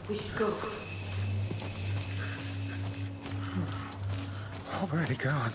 We should go. Already gone.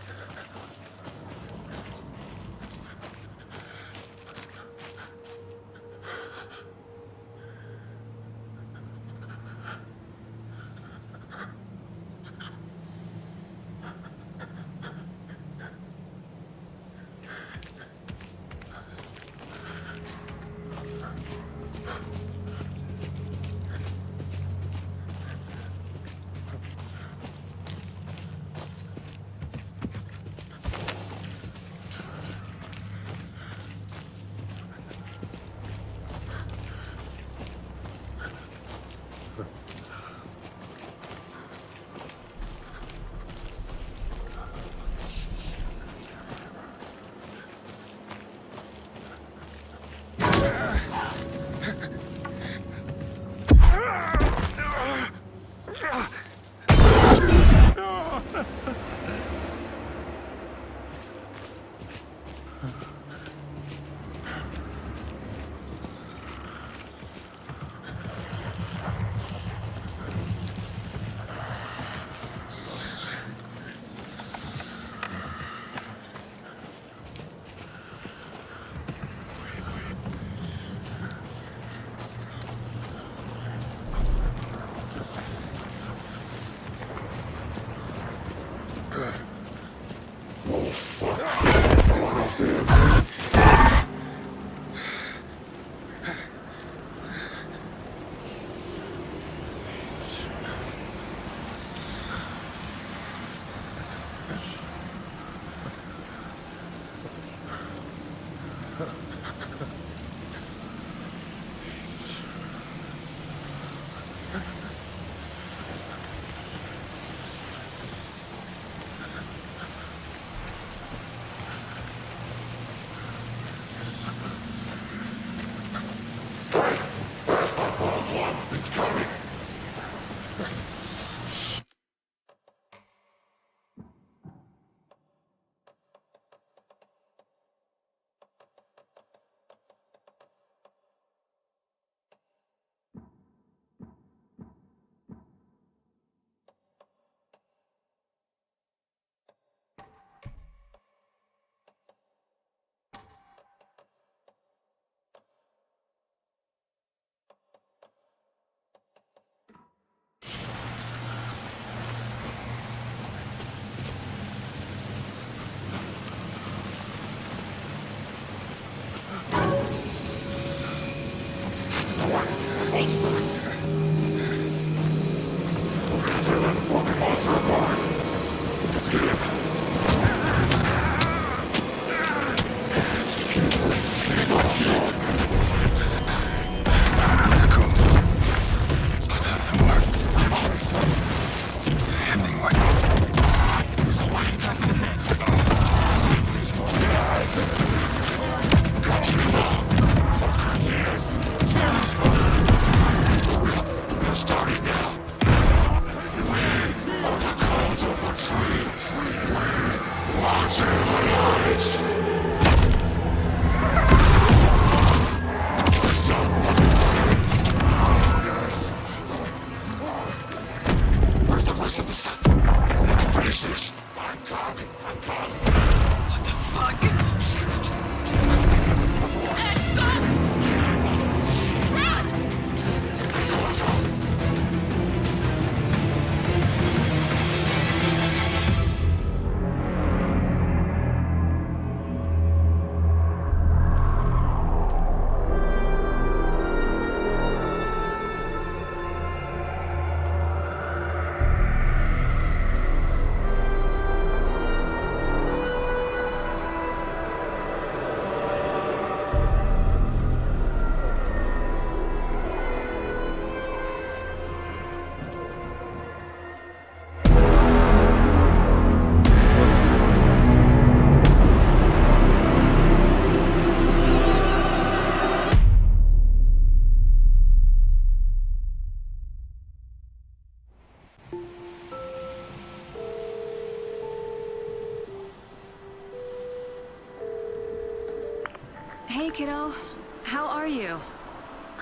Hey, kiddo. How are you?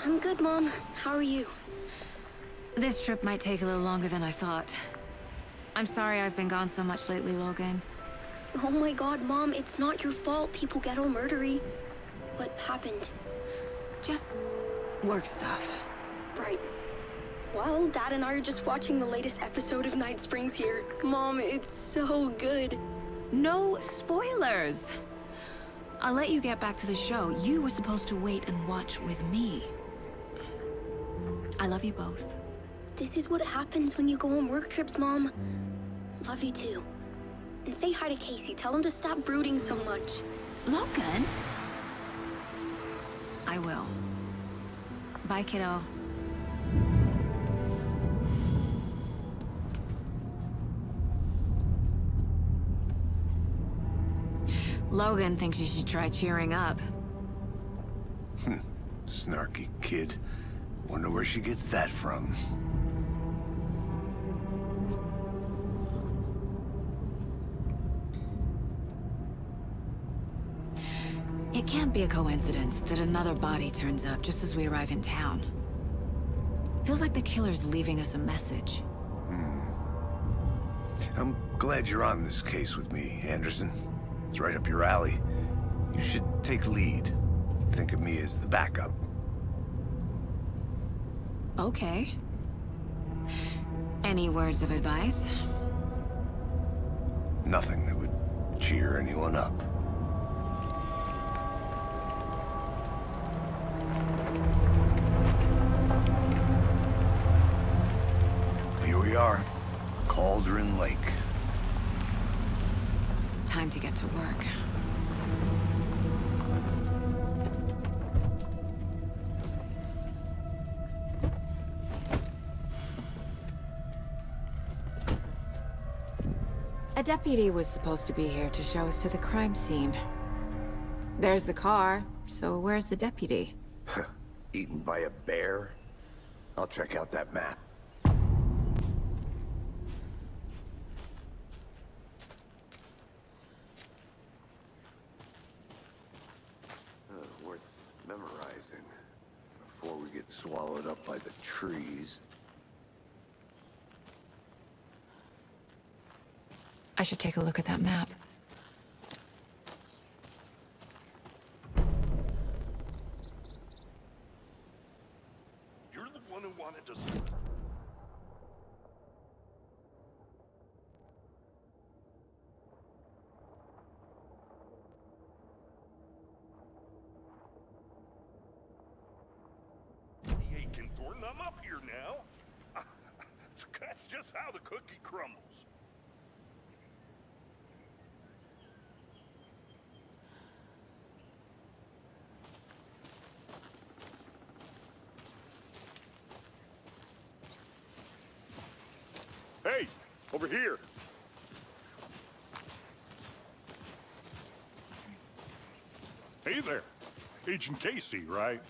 I'm good, Mom. How are you? This trip might take a little longer than I thought. I'm sorry I've been gone so much lately, Logan. Oh my god, Mom, it's not your fault people get all murdery. What happened? Just work stuff. Right. Well, Dad and I are just watching the latest episode of Night Springs here. Mom, it's so good. No spoilers! I'll let you get back to the show. You were supposed to wait and watch with me. I love you both. This is what happens when you go on work trips, Mom. Love you too. And say hi to Casey. Tell him to stop brooding so much. Logan? I will. Bye, kiddo. Logan thinks you should try cheering up. Snarky kid. Wonder where she gets that from. It can't be a coincidence that another body turns up just as we arrive in town. Feels like the killer's leaving us a message. I'm glad you're on this case with me, Anderson. It's right up your alley. You should take lead. Think of me as the backup. Okay. Any words of advice? Nothing that would cheer anyone up. Here we are. Cauldron Lake. Time to get to work. A deputy was supposed to be here to show us to the crime scene. There's the car, so where's the deputy? Eaten by a bear? I'll check out that map. Worth memorizing before we get swallowed up by the trees. I should take a look at that map. You're the one who wanted to... Aiken Thornton, I'm up here now. That's just how the cookie crumbles. Hey, over here. Hey there. Agent Casey, right?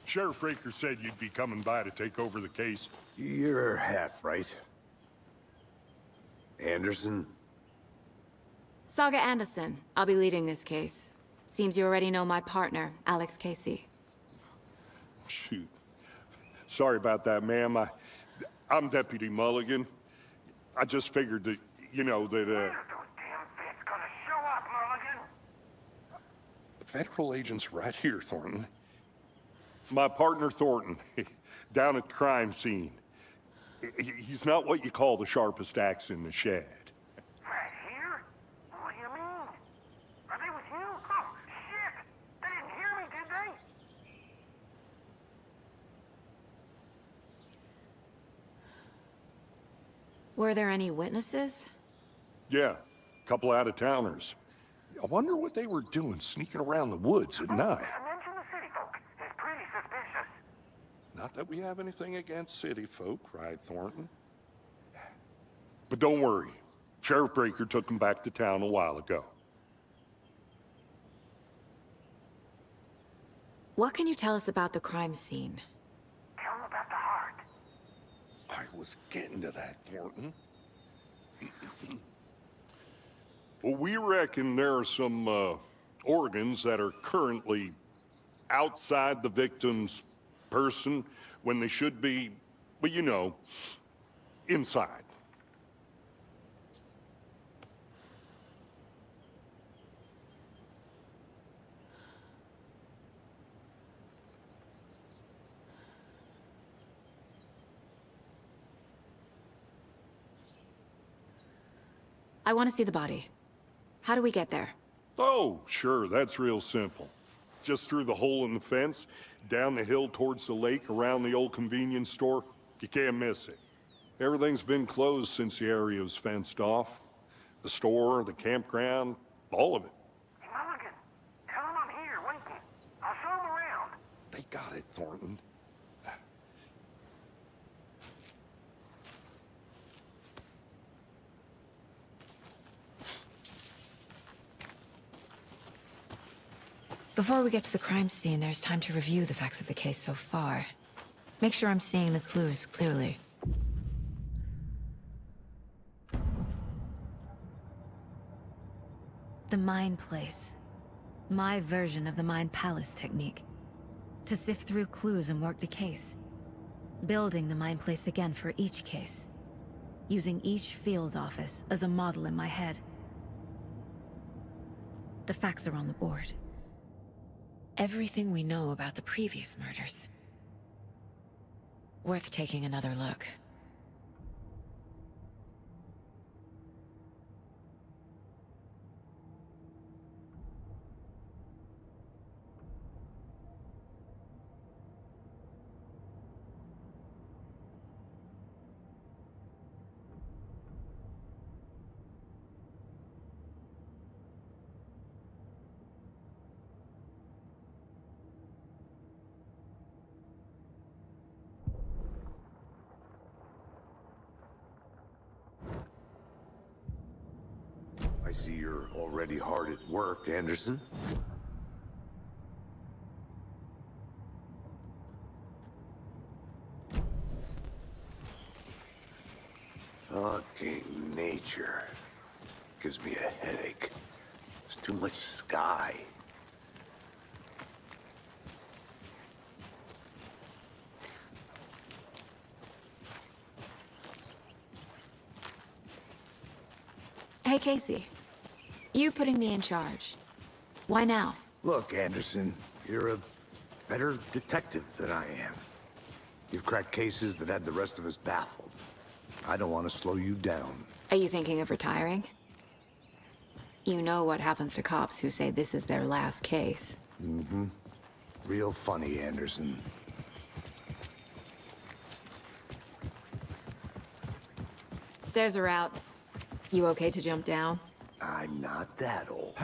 Sheriff Breaker said you'd be coming by to take over the case. You're half right. Anderson? Saga Anderson. I'll be leading this case. Seems you already know my partner, Alex Casey. Shoot. Sorry about that, ma'am. I'm Deputy Mulligan. I just figured that, you know, that, When are those damn feds gonna show up, Mulligan? federal agent's right here, Thornton. My partner, Thornton, down at the crime scene. He's not what you call the sharpest axe in the shed. Right here? What do you mean? Are they with you? Oh, shit! They didn't hear me, did they? Were there any witnesses? Yeah, a couple out-of-towners. I wonder what they were doing sneaking around the woods at night. Mention the city folk. It's pretty suspicious. Not that we have anything against city folk, right, Thornton? But don't worry. Sheriff Breaker took them back to town a while ago. What can you tell us about the crime scene? Tell them about the heart. I was getting to that, Thornton. Well, we reckon there are some organs that are currently outside the victim's person when they should be, well, you know, inside. I want to see the body. How do we get there? Oh, sure, that's real simple. Just through the hole in the fence, down the hill towards the lake, around the old convenience store. You can't miss it. Everything's been closed since the area was fenced off. The store, the campground, all of it. Hey, Mulligan, tell him I'm here, waiting. I'll show him around. They got it, Thornton. Before we get to the crime scene, there's time to review the facts of the case so far. Make sure I'm seeing the clues clearly. The Mind Place. My version of the Mind Palace technique. To sift through clues and work the case. Building the Mind Place again for each case. Using each field office as a model in my head. The facts are on the board. Everything we know about the previous murders. Worth taking another look. I see you're already hard at work, Anderson. Fucking nature. Gives me a headache. There's too much sky. Hey, Casey. You putting me in charge. Why now? Look, Anderson, you're a better detective than I am. You've cracked cases that had the rest of us baffled. I don't want to slow you down. Are you thinking of retiring? You know what happens to cops who say this is their last case. Mm-hmm. Real funny, Anderson. Stairs are out. You okay to jump down? I'm not that old.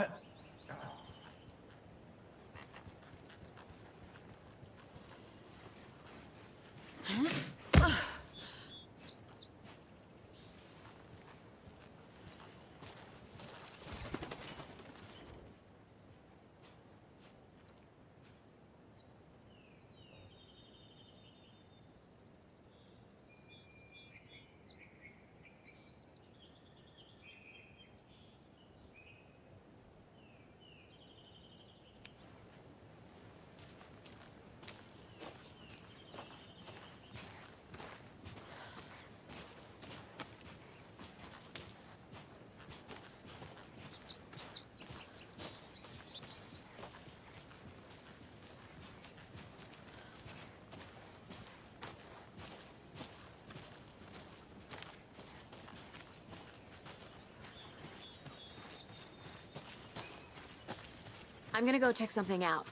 I'm gonna go check something out.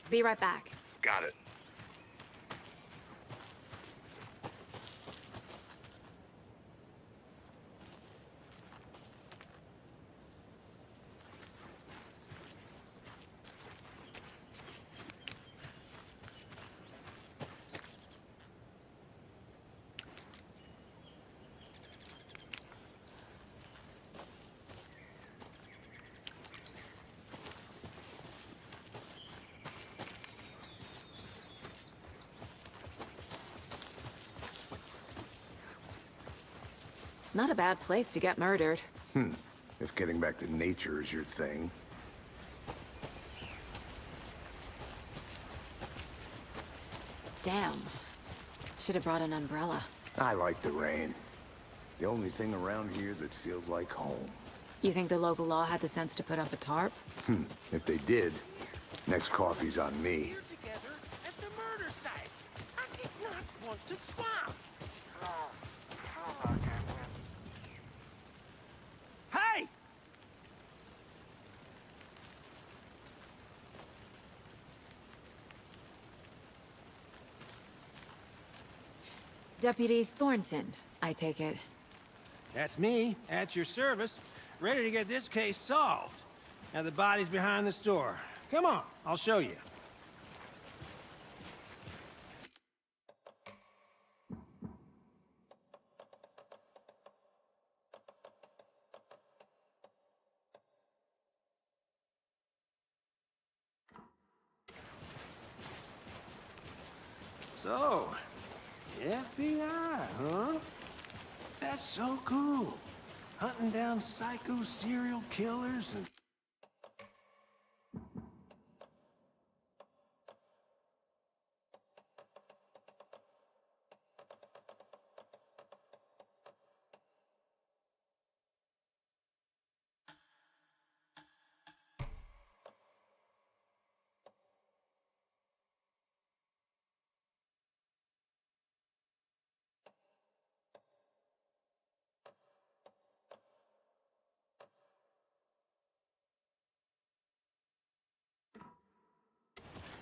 Be right back. Got it. Not a bad place to get murdered. If getting back to nature is your thing. Damn. Should have brought an umbrella. I like the rain. The only thing around here that feels like home. You think the local law had the sense to put up a tarp? If they did, next coffee's on me. We're together at the murder site. I did not want to swap. Hey! Deputy Thornton, I take it. That's me, at your service, ready to get this case solved. Now the body's behind the store. Come on, I'll show you. So, FBI, huh? That's so cool. Hunting down psycho serial killers and...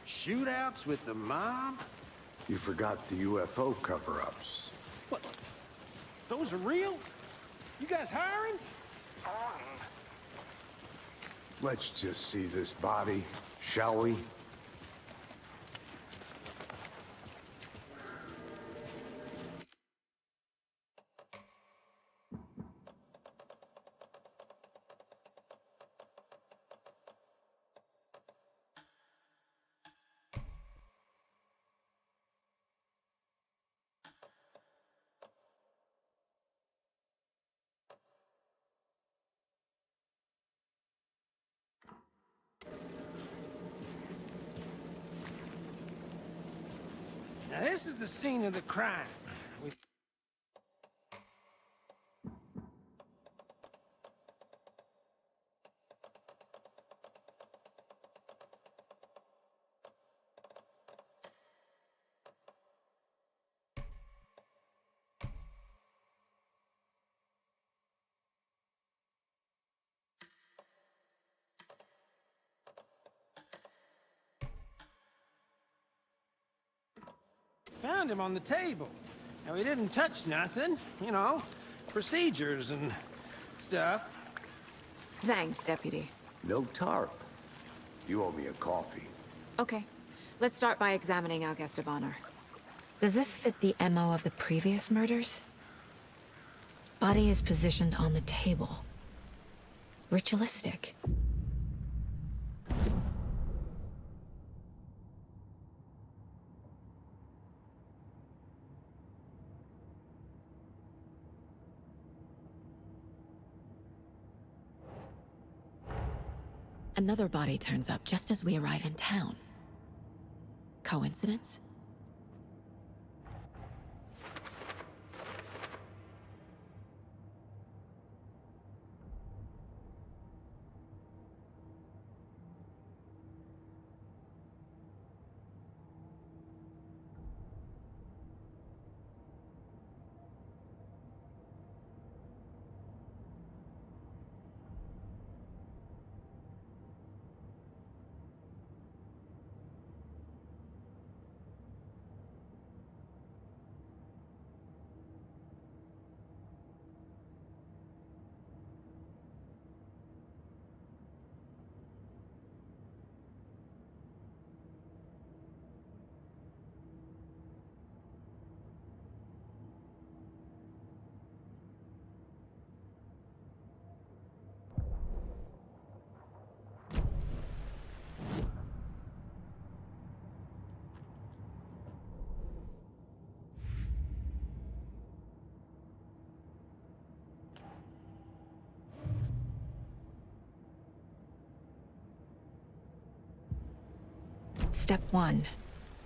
shootouts with the mob? You forgot the UFO cover-ups. What? Those are real? You guys hiring? Let's just see this body, shall we? Now this is the scene of the crime. We... Found him on the table. Now, he didn't touch nothing, you know, procedures and stuff. Thanks, Deputy. No tarp. You owe me a coffee. Okay. Let's start by examining our guest of honor. Does this fit the MO of the previous murders? Body is positioned on the table. Ritualistic. Another body turns up just as we arrive in town. Coincidence? Step 1.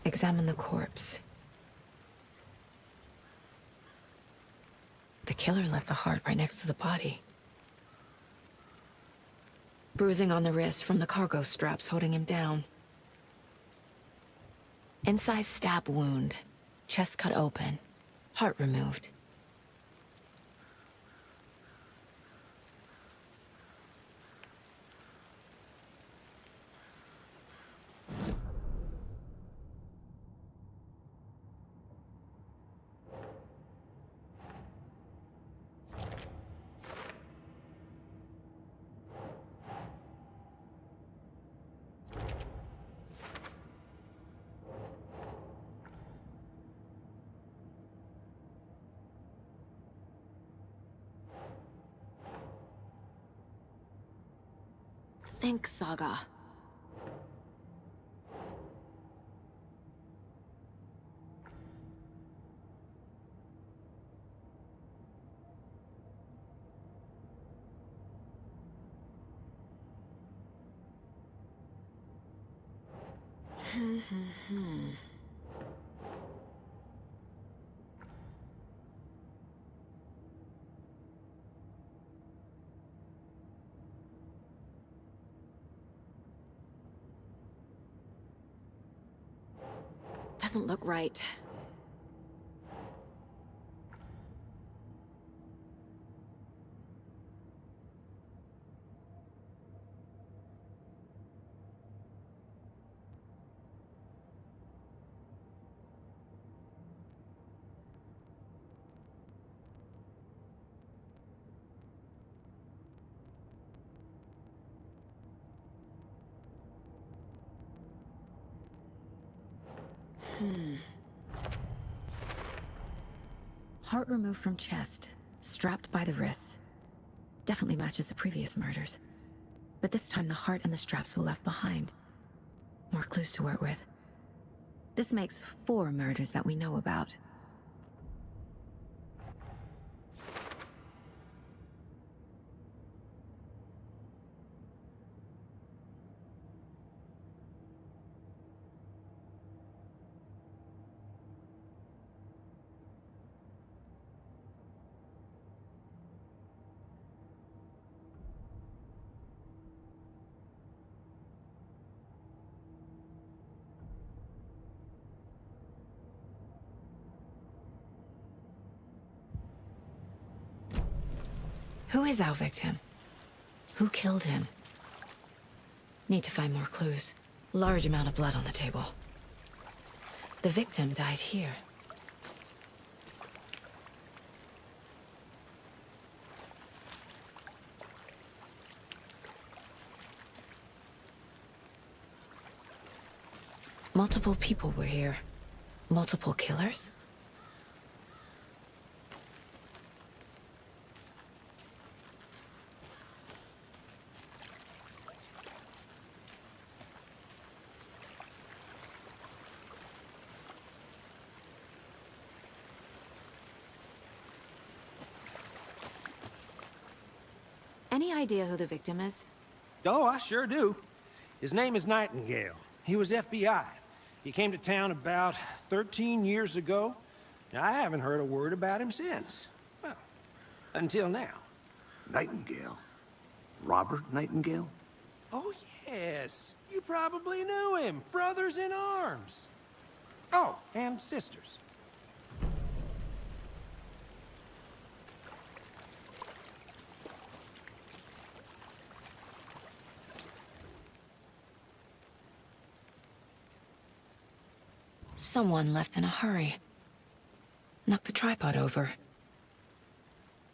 Examine the corpse. The killer left the heart right next to the body. Bruising on the wrist from the cargo straps holding him down. Incised stab wound. Chest cut open. Heart removed. Think, Saga. Doesn't look right. Heart removed from chest, strapped by the wrists. Definitely matches the previous murders. But this time the heart and the straps were left behind. More clues to work with. This makes 4 murders that we know about. Who is our victim? Who killed him? Need to find more clues. Large amount of blood on the table. The victim died here. Multiple people were here. Multiple killers? Any idea who the victim is? Oh, I sure do. His name is Nightingale. He was FBI. He came to town about 13 years ago. I haven't heard a word about him since. Well, until now. Nightingale? Robert Nightingale? Oh, yes. You probably knew him. Brothers in arms. Oh, and sisters. Someone left in a hurry. Knocked the tripod over.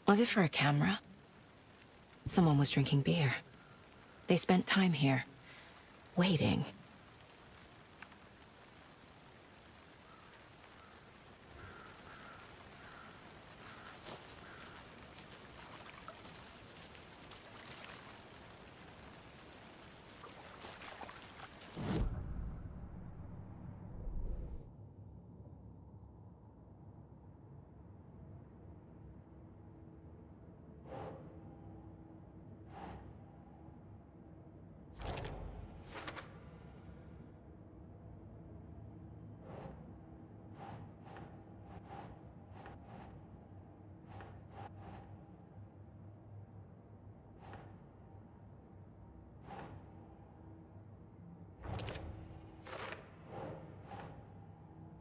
Was it for a camera? Someone was drinking beer. They spent time here, waiting.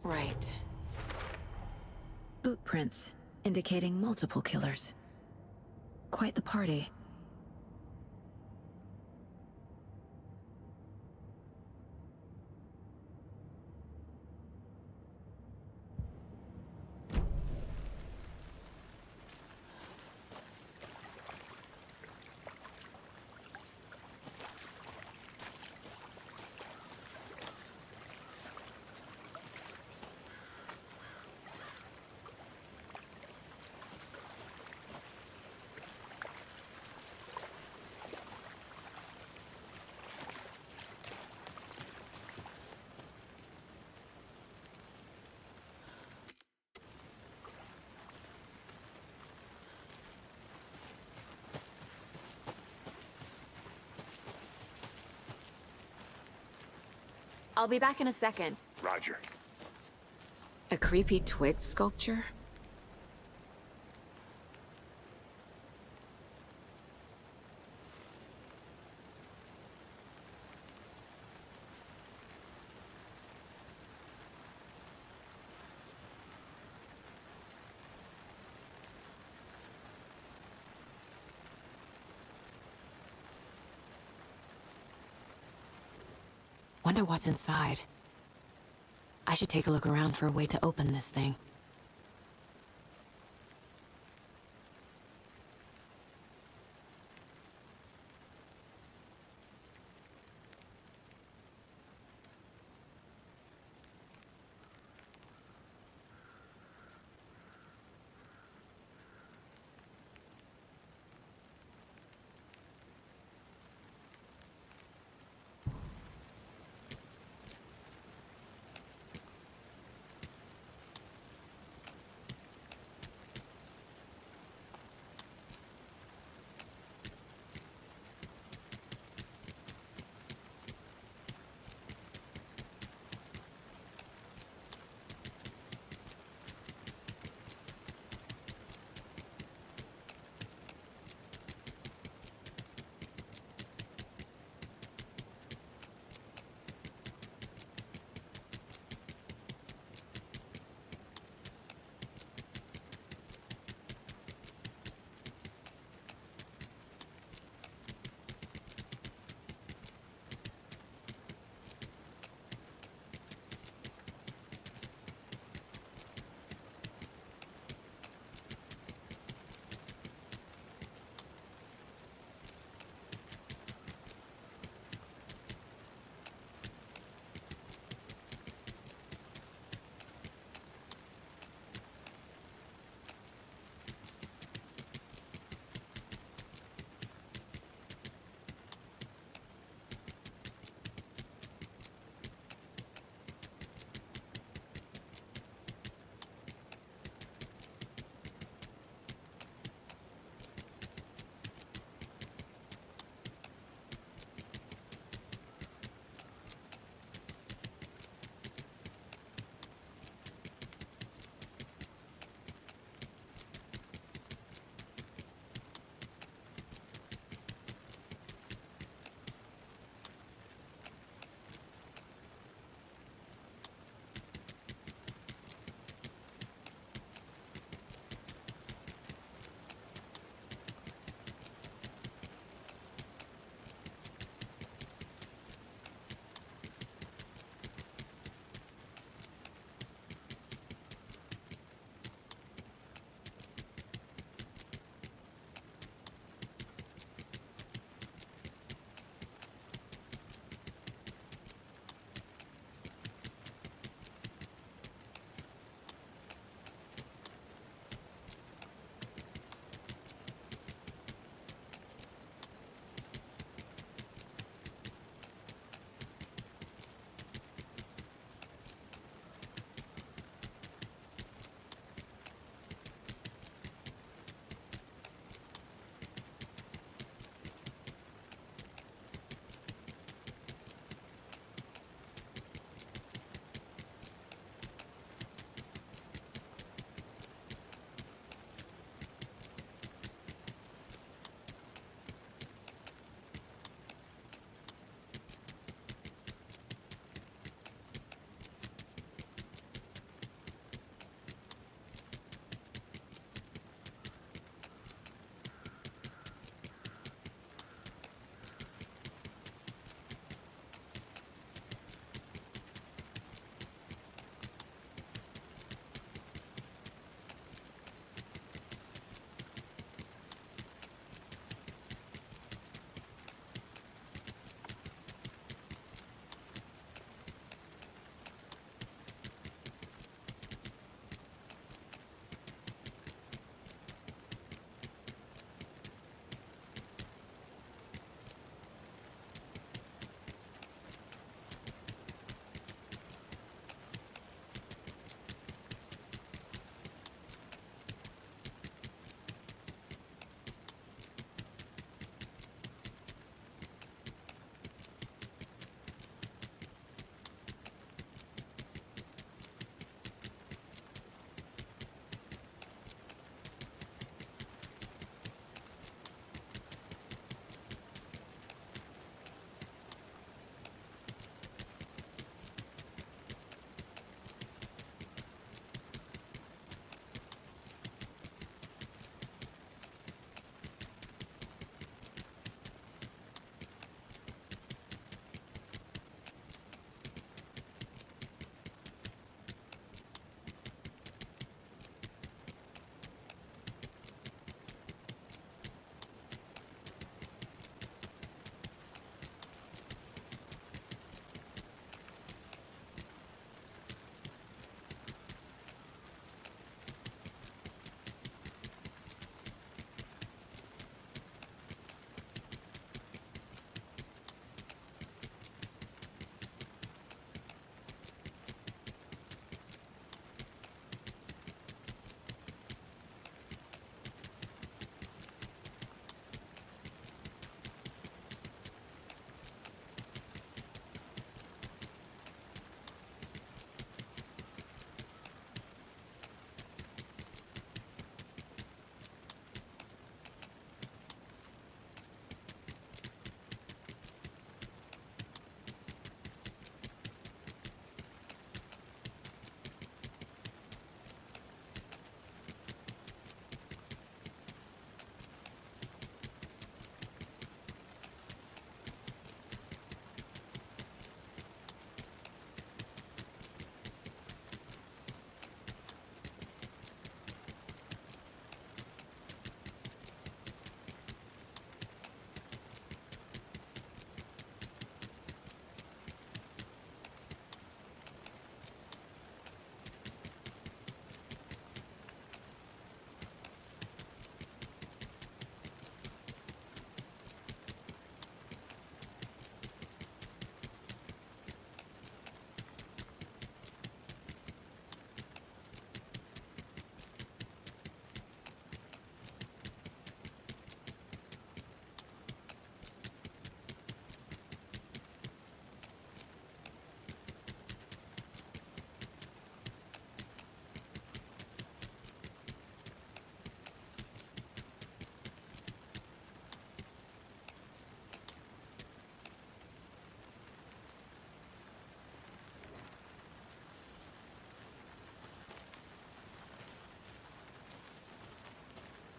Right. Boot prints, indicating multiple killers. Quite the party. I'll be back in a second. Roger. A creepy twig sculpture? Wonder what's inside. I should take a look around for a way to open this thing.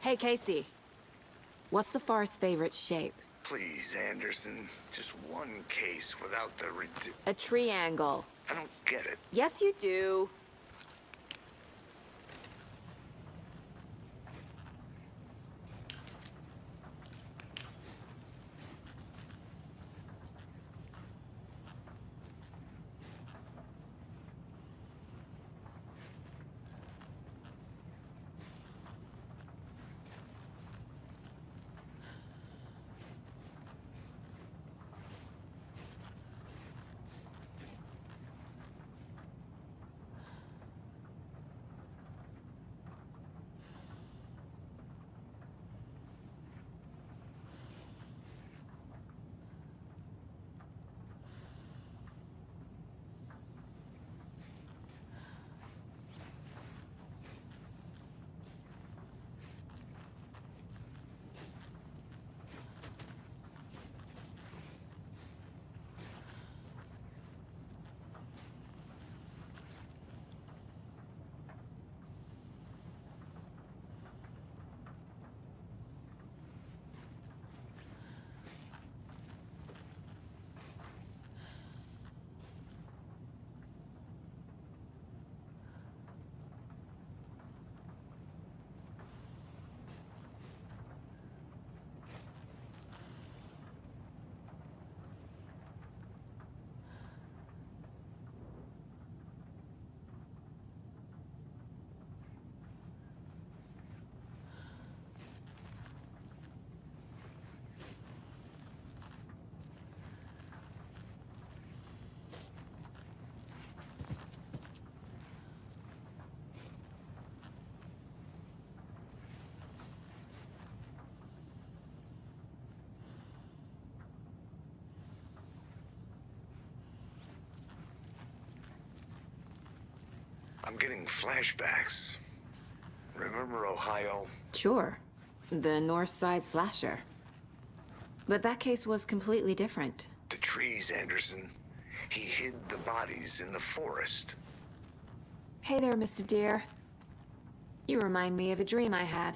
Hey, Casey. What's the far's favorite shape? Please, Anderson, just one case without the A triangle. I don't get it. Yes, you do. I'm getting flashbacks. Remember Ohio? Sure. The North Side slasher. But that case was completely different. The trees, Anderson. He hid the bodies in the forest. Hey there, Mr. Deer. You remind me of a dream I had.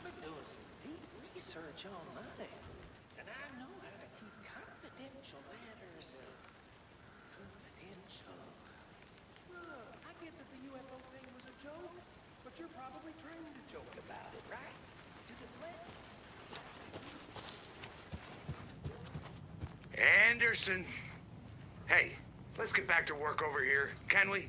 I've been doing some deep research online, and I know how to keep confidential matters confidential. Look, I get that the UFO thing was a joke, but you're probably trained to joke about it, right? To the plan. Anderson! Hey, let's get back to work over here, can we?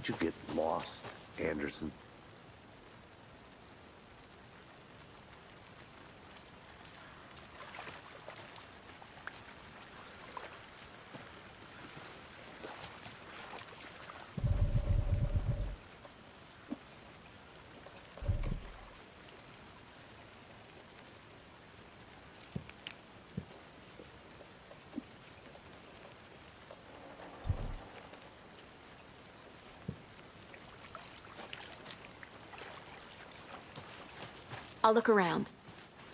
How'd you get lost, Anderson? I'll look around.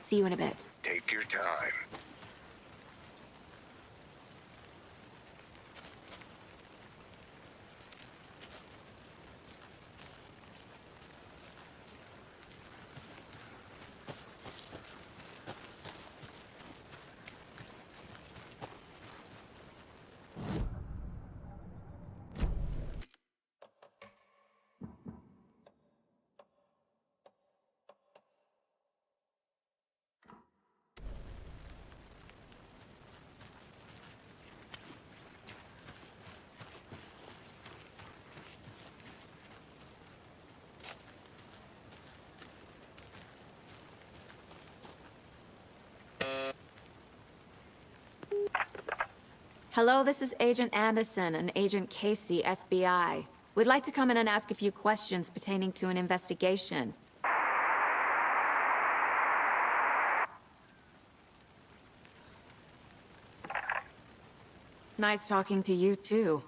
See you in a bit. Take your time. Hello, this is Agent Anderson and Agent Casey, FBI. We'd like to come in and ask a few questions pertaining to an investigation. Nice talking to you, too.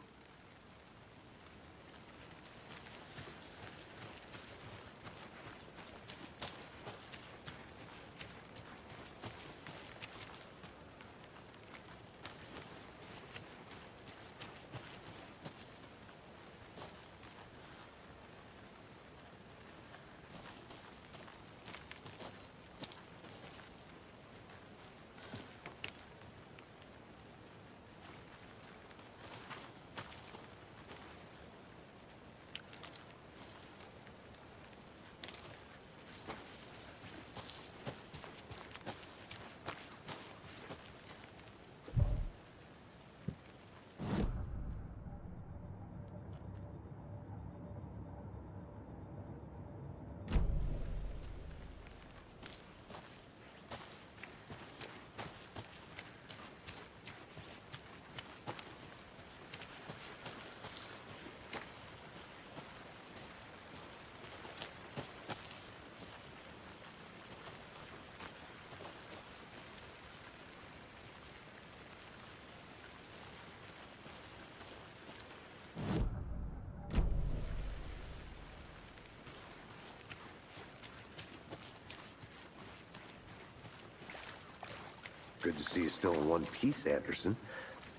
Good to see you still in one piece, Anderson.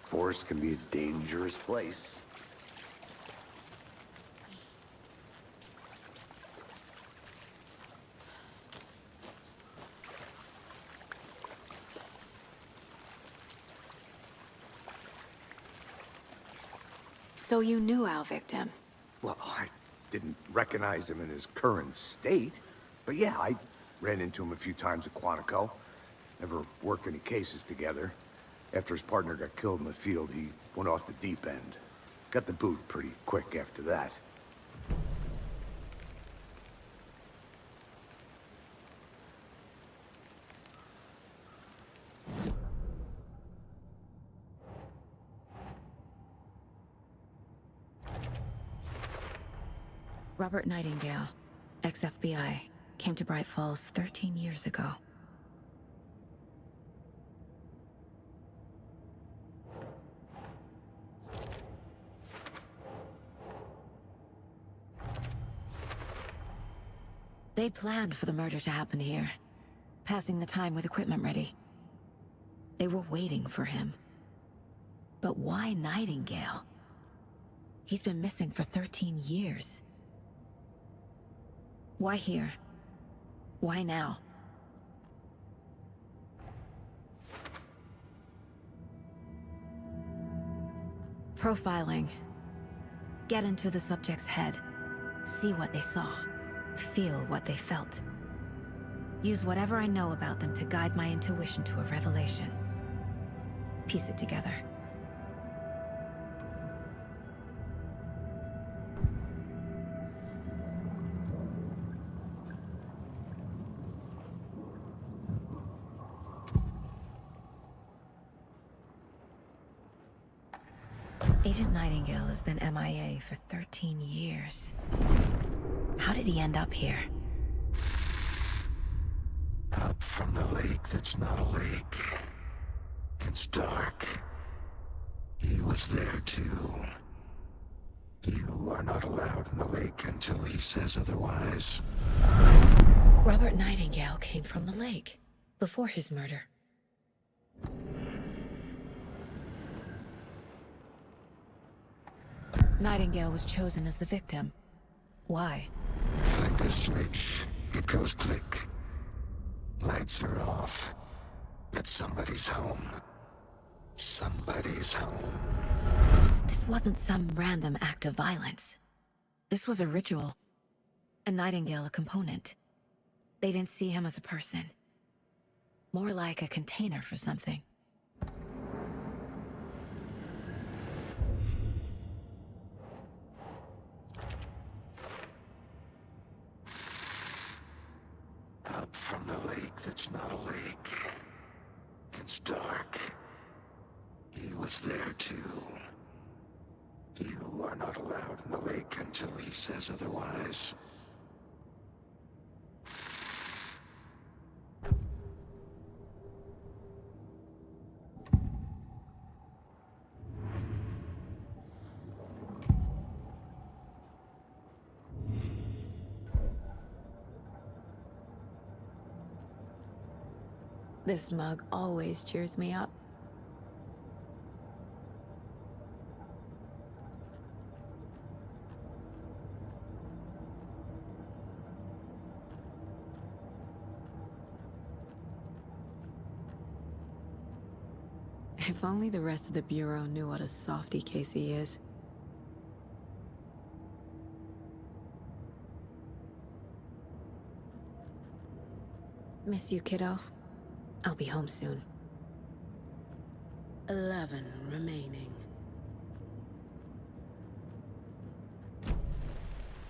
Forest can be a dangerous place. So you knew our victim? Well, I didn't recognize him in his current state. But yeah, I ran into him a few times at Quantico. Never worked any cases together. After his partner got killed in the field, he went off the deep end. Got the boot pretty quick after that. Robert Nightingale, ex-FBI, came to Bright Falls 13 years ago. They planned for the murder to happen here, passing the time with equipment ready. They were waiting for him. But why Nightingale? He's been missing for 13 years. Why here? Why now? Profiling. Get into the subject's head. See what they saw. Feel what they felt. Use whatever I know about them to guide my intuition to a revelation. Piece it together. Agent Nightingale has been MIA for 13 years. How did he end up here? Up from the lake that's not a lake. It's dark. He was there too. You are not allowed in the lake until he says otherwise. Robert Nightingale came from the lake, before his murder. Nightingale was chosen as the victim. Why? Flick the switch, it goes click. Lights are off. But somebody's home. Somebody's home. This wasn't some random act of violence. This was a ritual. And Nightingale a component. They didn't see him as a person. More like a container for something. Up from the lake that's not a lake. It's dark. He was there too. You are not allowed in the lake until he says otherwise. This mug always cheers me up. If only the rest of the Bureau knew what a softy Casey is. Miss you, kiddo. I'll be home soon. 11 remaining.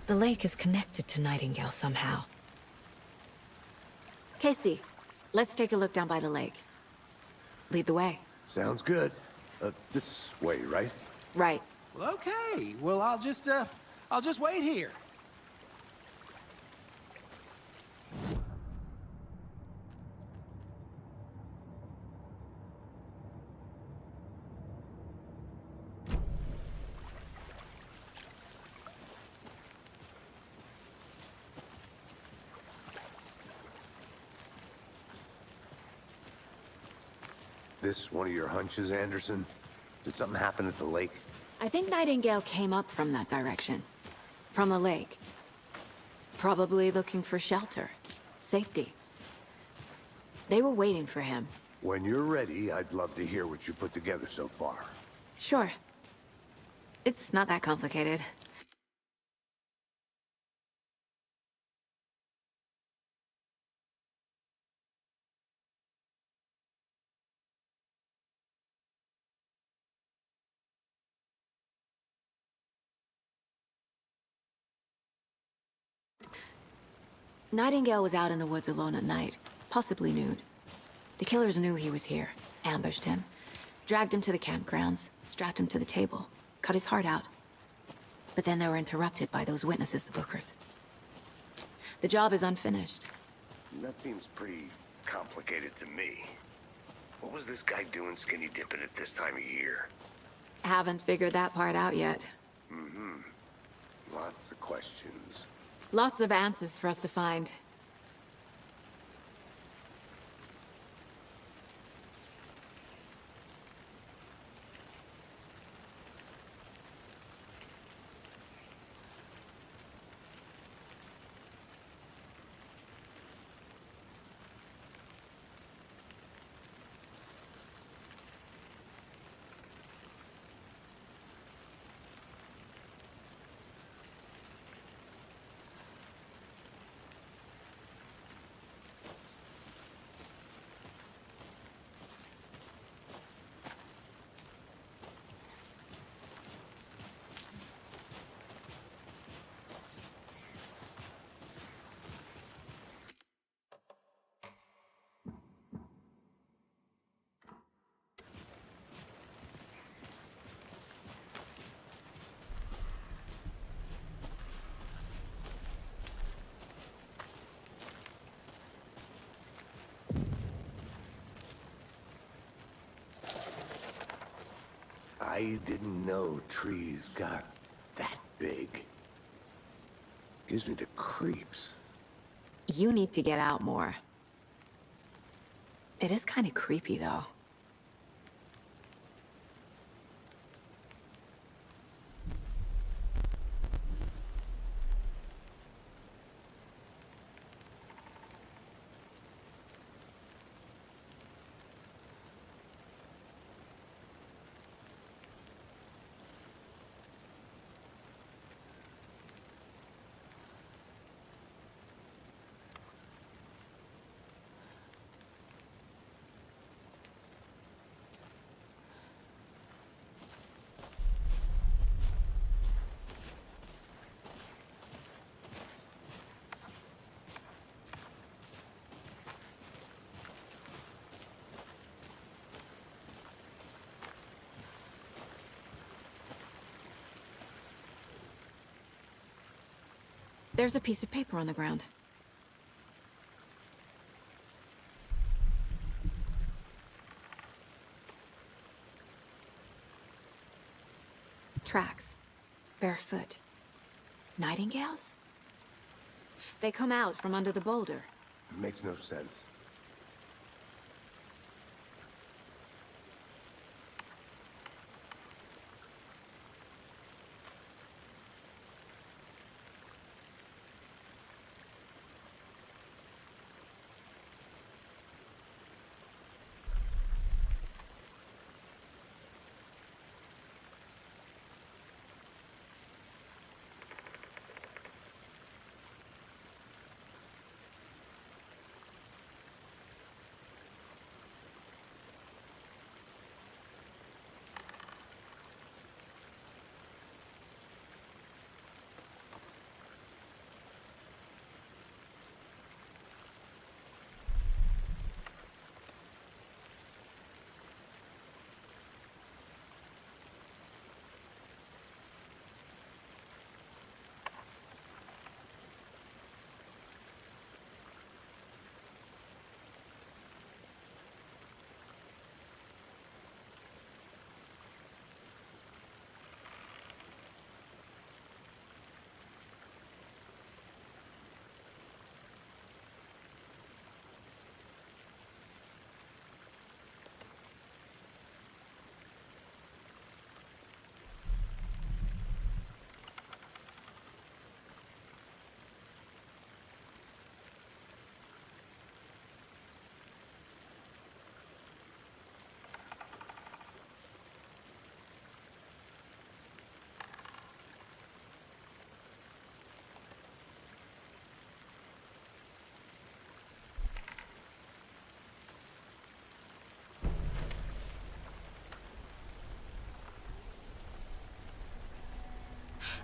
The lake is connected to Nightingale somehow. Casey, let's take a look down by the lake. Lead the way. Sounds good. This way, right? Right. Well, okay. Well, I'll just wait here. This one of your hunches, Anderson? Did something happen at the lake? I think Nightingale came up from that direction. From the lake. Probably looking for shelter. Safety. They were waiting for him. When you're ready, I'd love to hear what you put together so far. Sure. It's not that complicated. Nightingale was out in the woods alone at night, possibly nude. The killers knew he was here, ambushed him, dragged him to the campgrounds, strapped him to the table, cut his heart out. But then they were interrupted by those witnesses, the Bookers. The job is unfinished. That seems pretty complicated to me. What was this guy doing skinny dipping at this time of year? Haven't figured that part out yet. Mm-hmm. Lots of questions. Lots of answers for us to find. I didn't know trees got that big. Gives me the creeps. You need to get out more. It is kind of creepy, though. There's a piece of paper on the ground. Tracks. Barefoot. Nightingales? They come out from under the boulder. It makes no sense.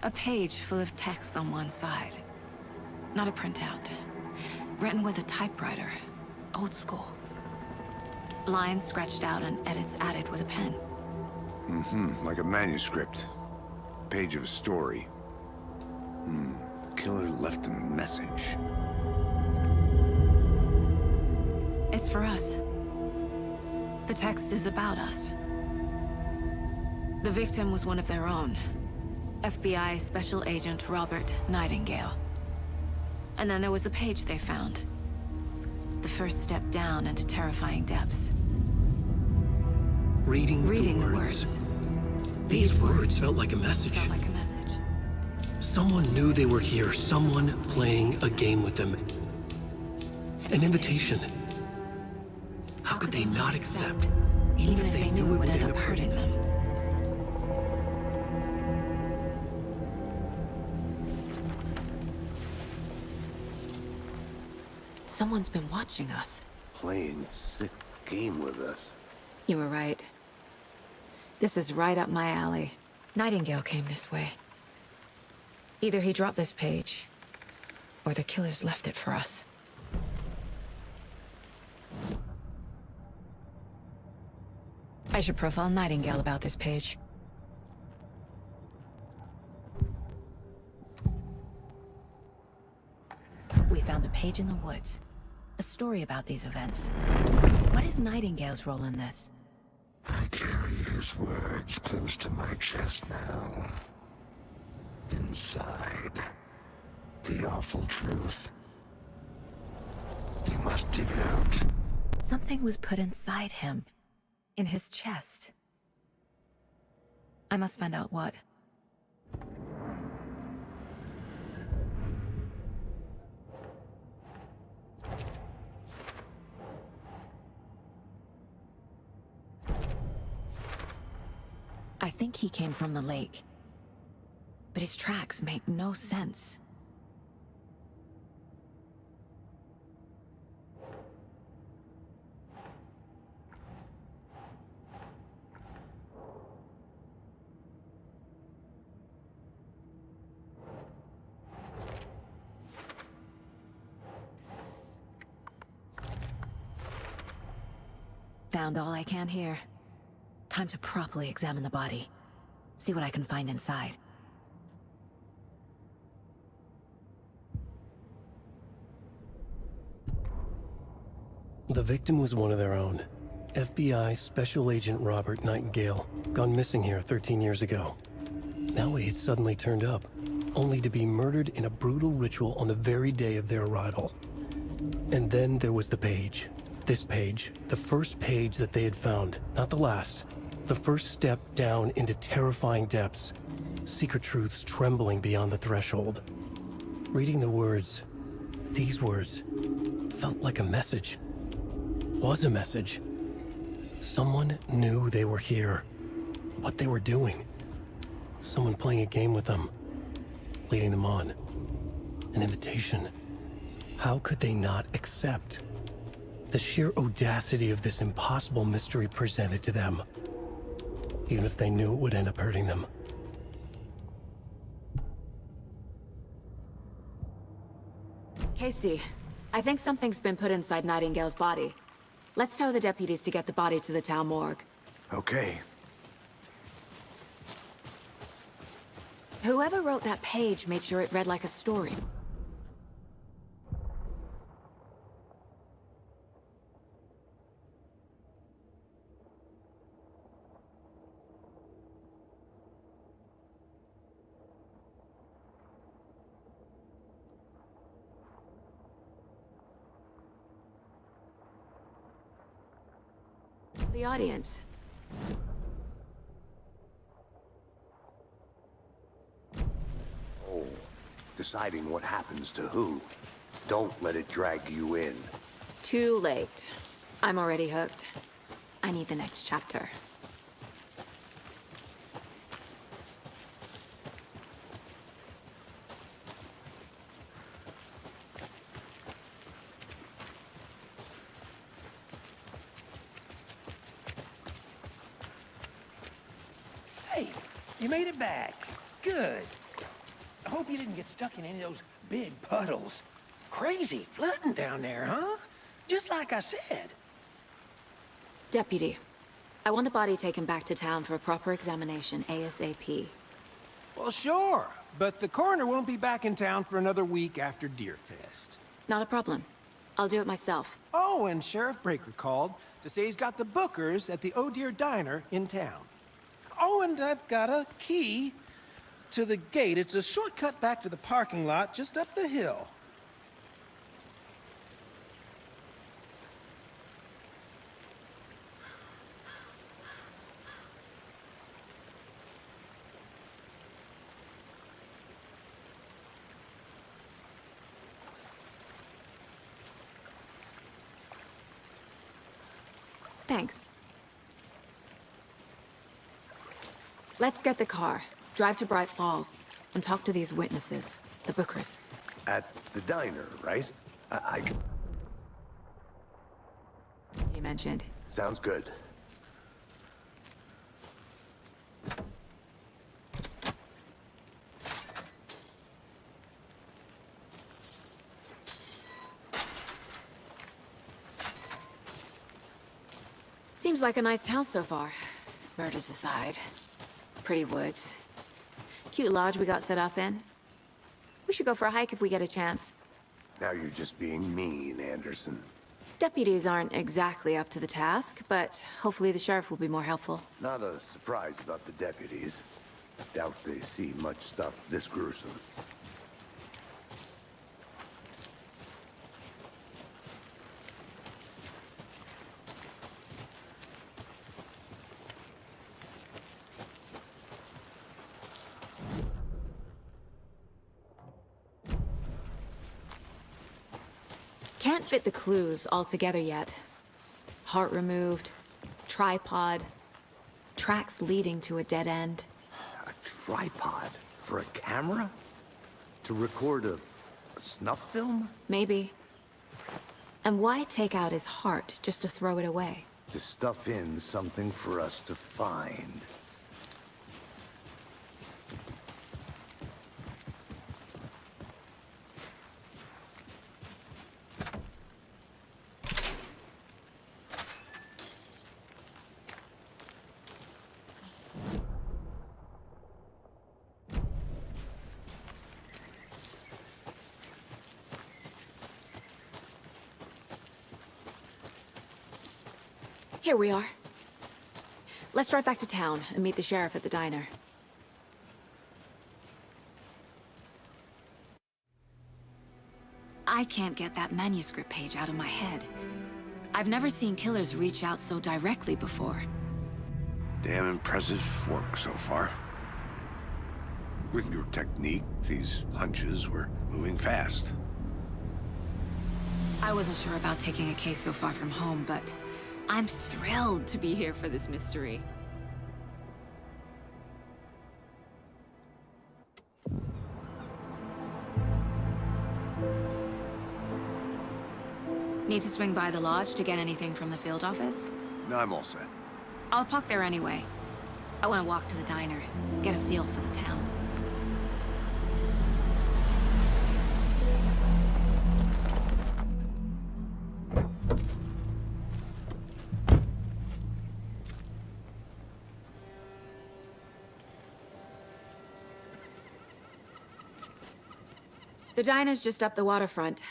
A page full of text on one side. Not a printout. Written with a typewriter. Old school. Lines scratched out and edits added with a pen. Like a manuscript. Page of a story. Killer left a message. It's for us. The text is about us. The victim was one of their own. FBI Special Agent Robert Nightingale. And then there was the page they found. The first step down into terrifying depths. Reading the words. These words felt like a message. Felt like a message. Someone knew they were here, someone playing a game with them. An invitation. How could they not accept, even if they knew it would end up hurting them? Someone's been watching us. Playing a sick game with us. You were right. This is right up my alley. Nightingale came this way. Either he dropped this page, or the killers left it for us. I should profile Nightingale about this page. We found a page in the woods. A story about these events. What is Nightingale's role in this? I carry you his words close to my chest now. Inside, the awful truth. You must dig it out. Something was put inside him. In his chest. I must find out what. I think he came from the lake. But his tracks make no sense. Found all I can here. Time to properly examine the body. See what I can find inside. The victim was one of their own. FBI Special Agent Robert Nightingale, gone missing here 13 years ago. Now he had suddenly turned up, only to be murdered in a brutal ritual on the very day of their arrival. And then there was the page. This page, the first page that they had found, not the last. The first step down into terrifying depths. Secret truths trembling beyond the threshold. Reading the words, these words, felt like a message. Was a message. Someone knew they were here. What they were doing. Someone playing a game with them. Leading them on. An invitation. How could they not accept? The sheer audacity of this impossible mystery presented to them. Even if they knew it would end up hurting them. Casey, I think something's been put inside Nightingale's body. Let's tell the deputies to get the body to the town morgue. Okay. Whoever wrote that page made sure it read like a story. The audience. Oh, deciding what happens to who. Don't let it drag you in. Too late. I'm already hooked. I need the next chapter. Hey, you made it back. Good. I hope you didn't get stuck in any of those big puddles. Crazy flooding down there, huh? Just like I said. Deputy, I want the body taken back to town for a proper examination ASAP. Well, sure, but the coroner won't be back in town for another week after Deerfest. Not a problem. I'll do it myself. Oh, and Sheriff Breaker called to say he's got the bookers at the Oh Dear Diner in town. Oh, and I've got a key to the gate. It's a shortcut back to the parking lot just up the hill. Thanks. Let's get the car, drive to Bright Falls, and talk to these witnesses, the bookers. At the diner, right? You mentioned. Sounds good. Seems like a nice town so far. Murders aside. Pretty woods. Cute lodge we got set up in. We should go for a hike if we get a chance. Now you're just being mean, Anderson. Deputies aren't exactly up to the task, but hopefully the sheriff will be more helpful. Not a surprise about the deputies. Doubt they see much stuff this gruesome. Can't fit the clues all together yet. Heart removed, tripod, tracks leading to a dead end. A tripod? For a camera? To record a snuff film? Maybe. And why take out his heart just to throw it away? To stuff in something for us to find. Here we are. Let's drive back to town and meet the sheriff at the diner. I can't get that manuscript page out of my head. I've never seen killers reach out so directly before. Damn impressive work so far. With your technique, these hunches were moving fast. I wasn't sure about taking a case so far from home, but I'm thrilled to be here for this mystery. Need to swing by the lodge to get anything from the field office? No, I'm all set. I'll park there anyway. I want to walk to the diner, get a feel for the town. The diner's just up the waterfront.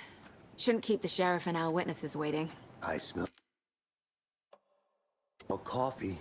Shouldn't keep the sheriff and our witnesses waiting. I smell coffee.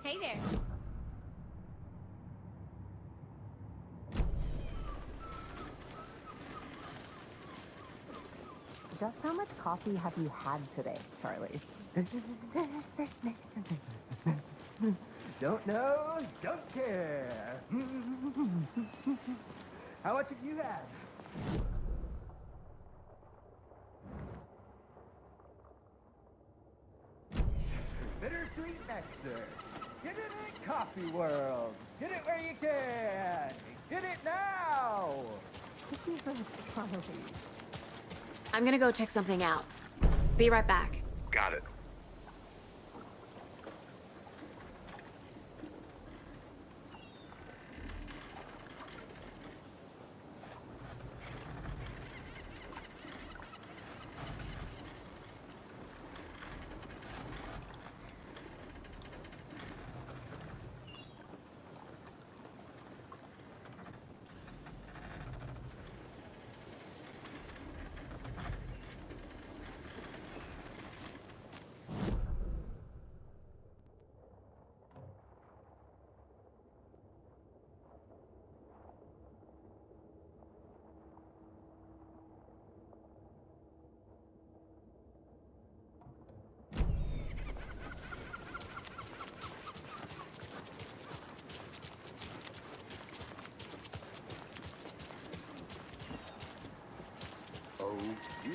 Hey there. Just how much coffee have you had today, Charlie? Don't know, don't care. How much have you had? Bittersweet nectar. Get it in Coffee World. Get it where you can. Get it now. Jesus, Charlie. I'm gonna go check something out. Be right back. Got it. Oh dear.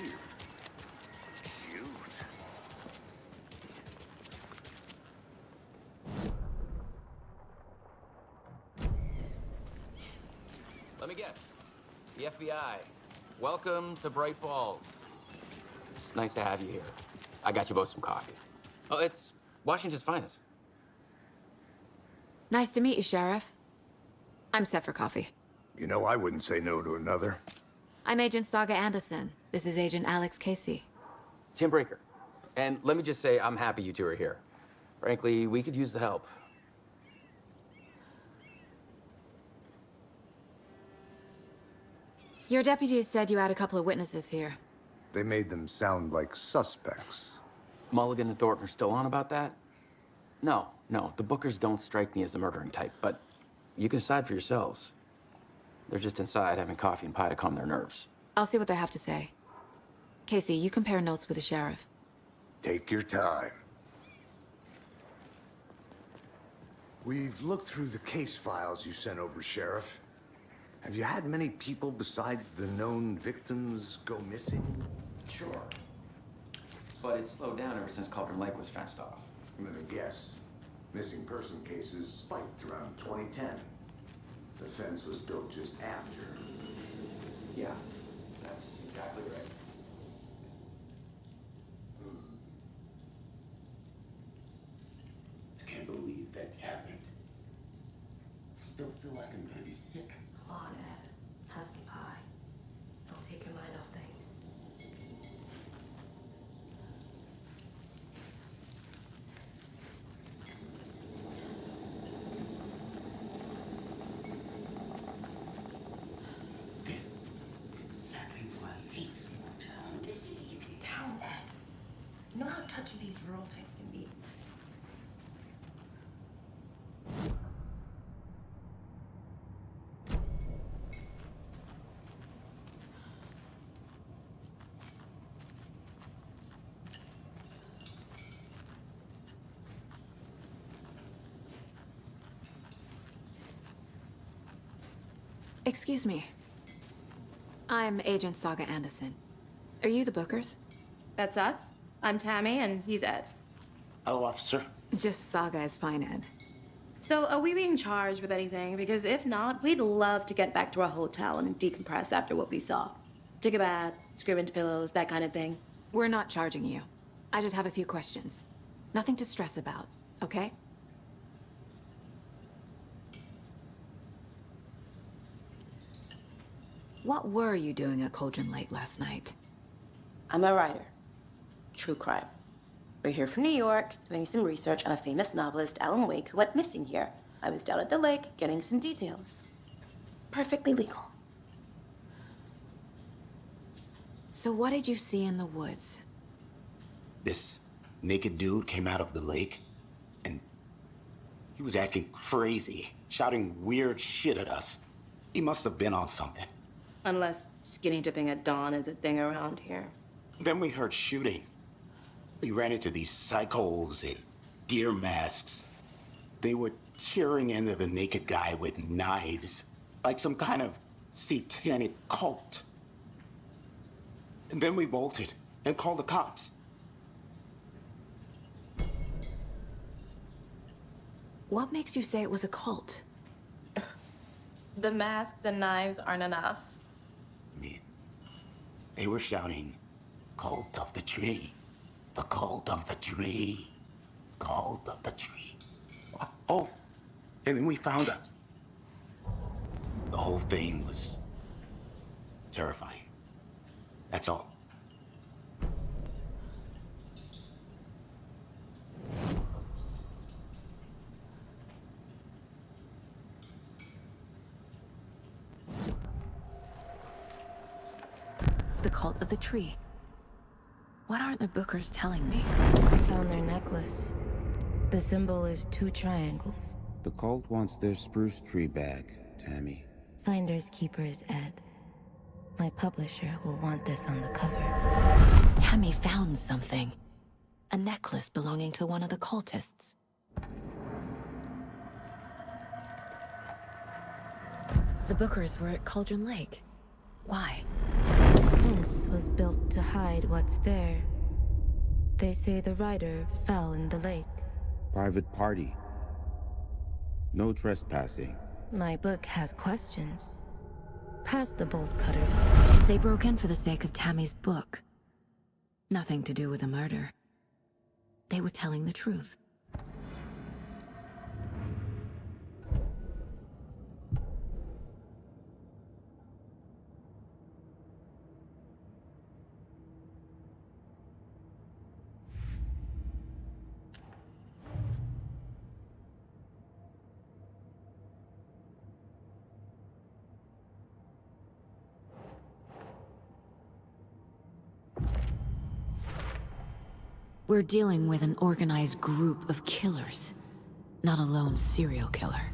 Cute. Let me guess. The FBI. Welcome to Bright Falls. It's nice to have you here. I got you both some coffee. Oh, it's Washington's finest. Nice to meet you, Sheriff. I'm set for coffee. You know, I wouldn't say no to another. I'm Agent Saga Anderson. This is Agent Alex Casey. Tim Breaker. And let me just say, I'm happy you two are here. Frankly, we could use the help. Your deputies said you had a couple of witnesses here. They made them sound like suspects. Mulligan and Thornton are still on about that? No, the Bookers don't strike me as the murdering type, but you can decide for yourselves. They're just inside having coffee and pie to calm their nerves. I'll see what they have to say. Casey, you compare notes with the sheriff. Take your time. We've looked through the case files you sent over, Sheriff. Have you had many people besides the known victims go missing? Sure. But it's slowed down ever since Cauldron Lake was fenced off. I'm gonna guess. Missing person cases spiked around 2010. The fence was built just after. Yeah, that's exactly right. I can't believe that happened. I still feel like I'm gonna be sick. Come on, Ed. Have some pie. Don't take your mind off things. This is exactly why I hate small towns. This is a town, Ed. You know how touchy these rural types can be. Excuse me. I'm Agent Saga Anderson. Are you the Bookers? That's us. I'm Tammy, and he's Ed. Hello, officer. Just Saga is fine, Ed. So, are we being charged with anything? Because if not, we'd love to get back to our hotel and decompress after what we saw. Take a bath, scream into pillows, that kind of thing. We're not charging you. I just have a few questions. Nothing to stress about, okay? What were you doing at Cauldron Lake last night? I'm a writer. True crime. We're here from New York, doing some research on a famous novelist, Alan Wake, who went missing here. I was down at the lake, getting some details. Perfectly legal. So what did you see in the woods? This naked dude came out of the lake, and He was acting crazy, shouting weird shit at us. He must have been on something. Unless skinny dipping at dawn is a thing around here. Then we heard shooting. We ran into these psychos in deer masks. They were tearing into the naked guy with knives, like some kind of satanic cult. And then we bolted and called the cops. What makes you say it was a cult? The masks and knives aren't enough. They were shouting, "Cult of the tree, the cult of the tree, cult of the tree." Oh, and then we found out. The whole thing was terrifying. That's all. The cult of the tree. What aren't the Bookers telling me? I found their necklace. The symbol is 2 triangles. The cult wants their spruce tree back, Tammy. Finders keepers, Ed. My publisher will want this on the cover. Tammy found something. A necklace belonging to one of the cultists. The Bookers were at Cauldron Lake. Why? The fence was built to hide what's there. They say the rider fell in the lake. Private party. No trespassing. My book has questions. Past the bolt cutters. They broke in for the sake of Tammy's book. Nothing to do with a murder. They were telling the truth. We're dealing with an organized group of killers, not a lone serial killer.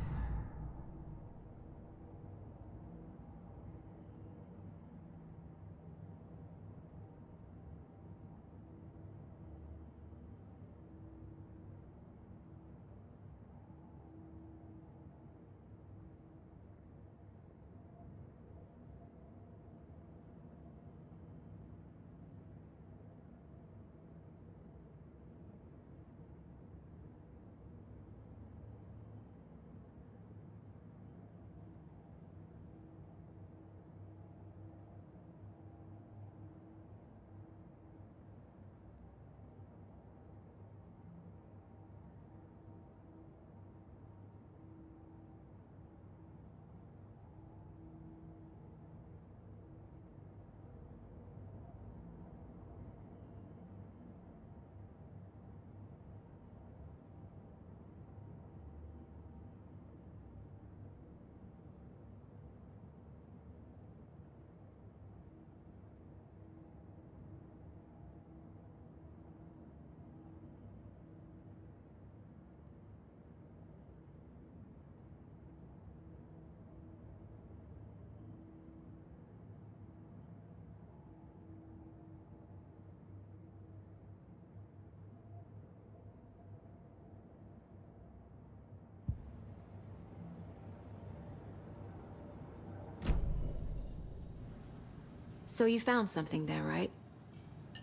So you found something there, right?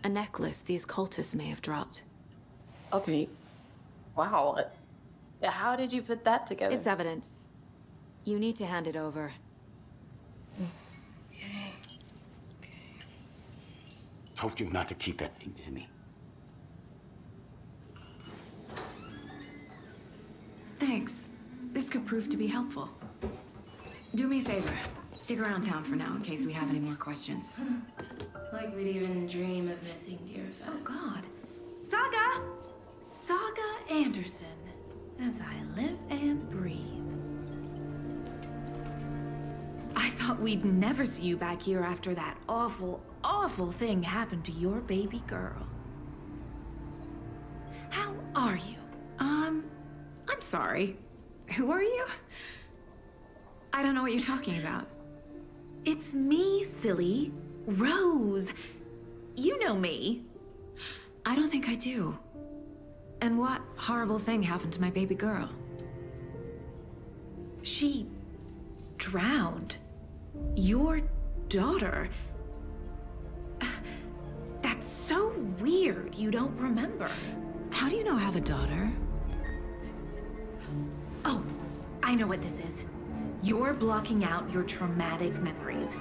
A necklace these cultists may have dropped. Okay. Wow. How did you put that together? It's evidence. You need to hand it over. Told you not to keep that thing to me. Thanks. This could prove to be helpful. Do me a favor. Stick around town for now in case we have any more questions. Like we'd even dream of missing dear Fez. Oh, God. Saga! Saga Anderson. As I live and breathe. I thought we'd never see you back here after that awful, awful thing happened to your baby girl. How are you? I'm sorry. Who are you? I don't know what you're talking about. It's me, silly. Rose. You know me. I don't think I do. And what horrible thing happened to my baby girl? She drowned. Your daughter. That's so weird you don't remember. How do you know I have a daughter? Oh, I know what this is. You're blocking out your traumatic memories.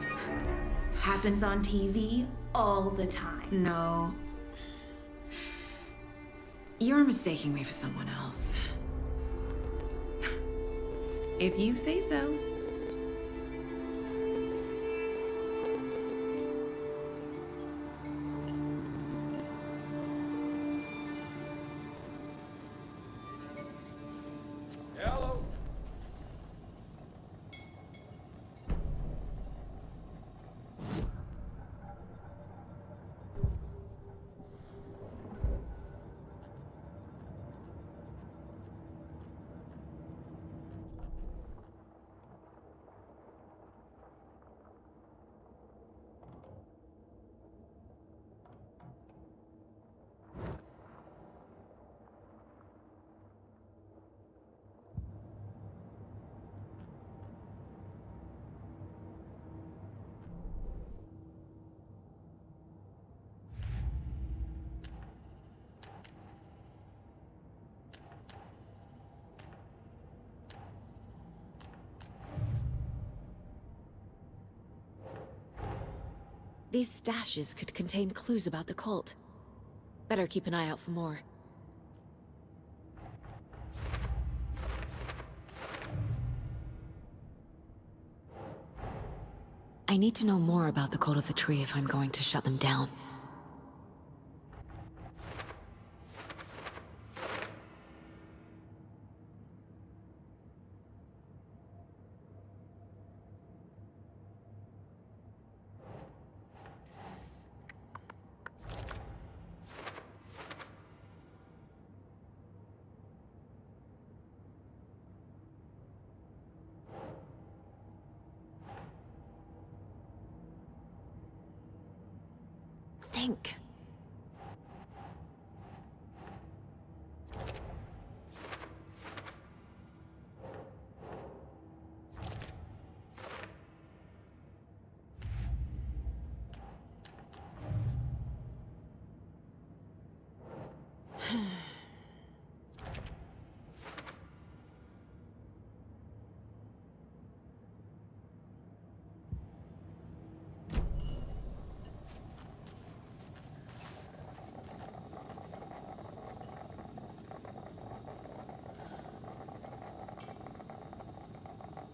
Happens on TV all the time. No. You're mistaking me for someone else. If you say so. Hello. These stashes could contain clues about the cult. Better keep an eye out for more. I need to know more about the cult of the tree if I'm going to shut them down. Think.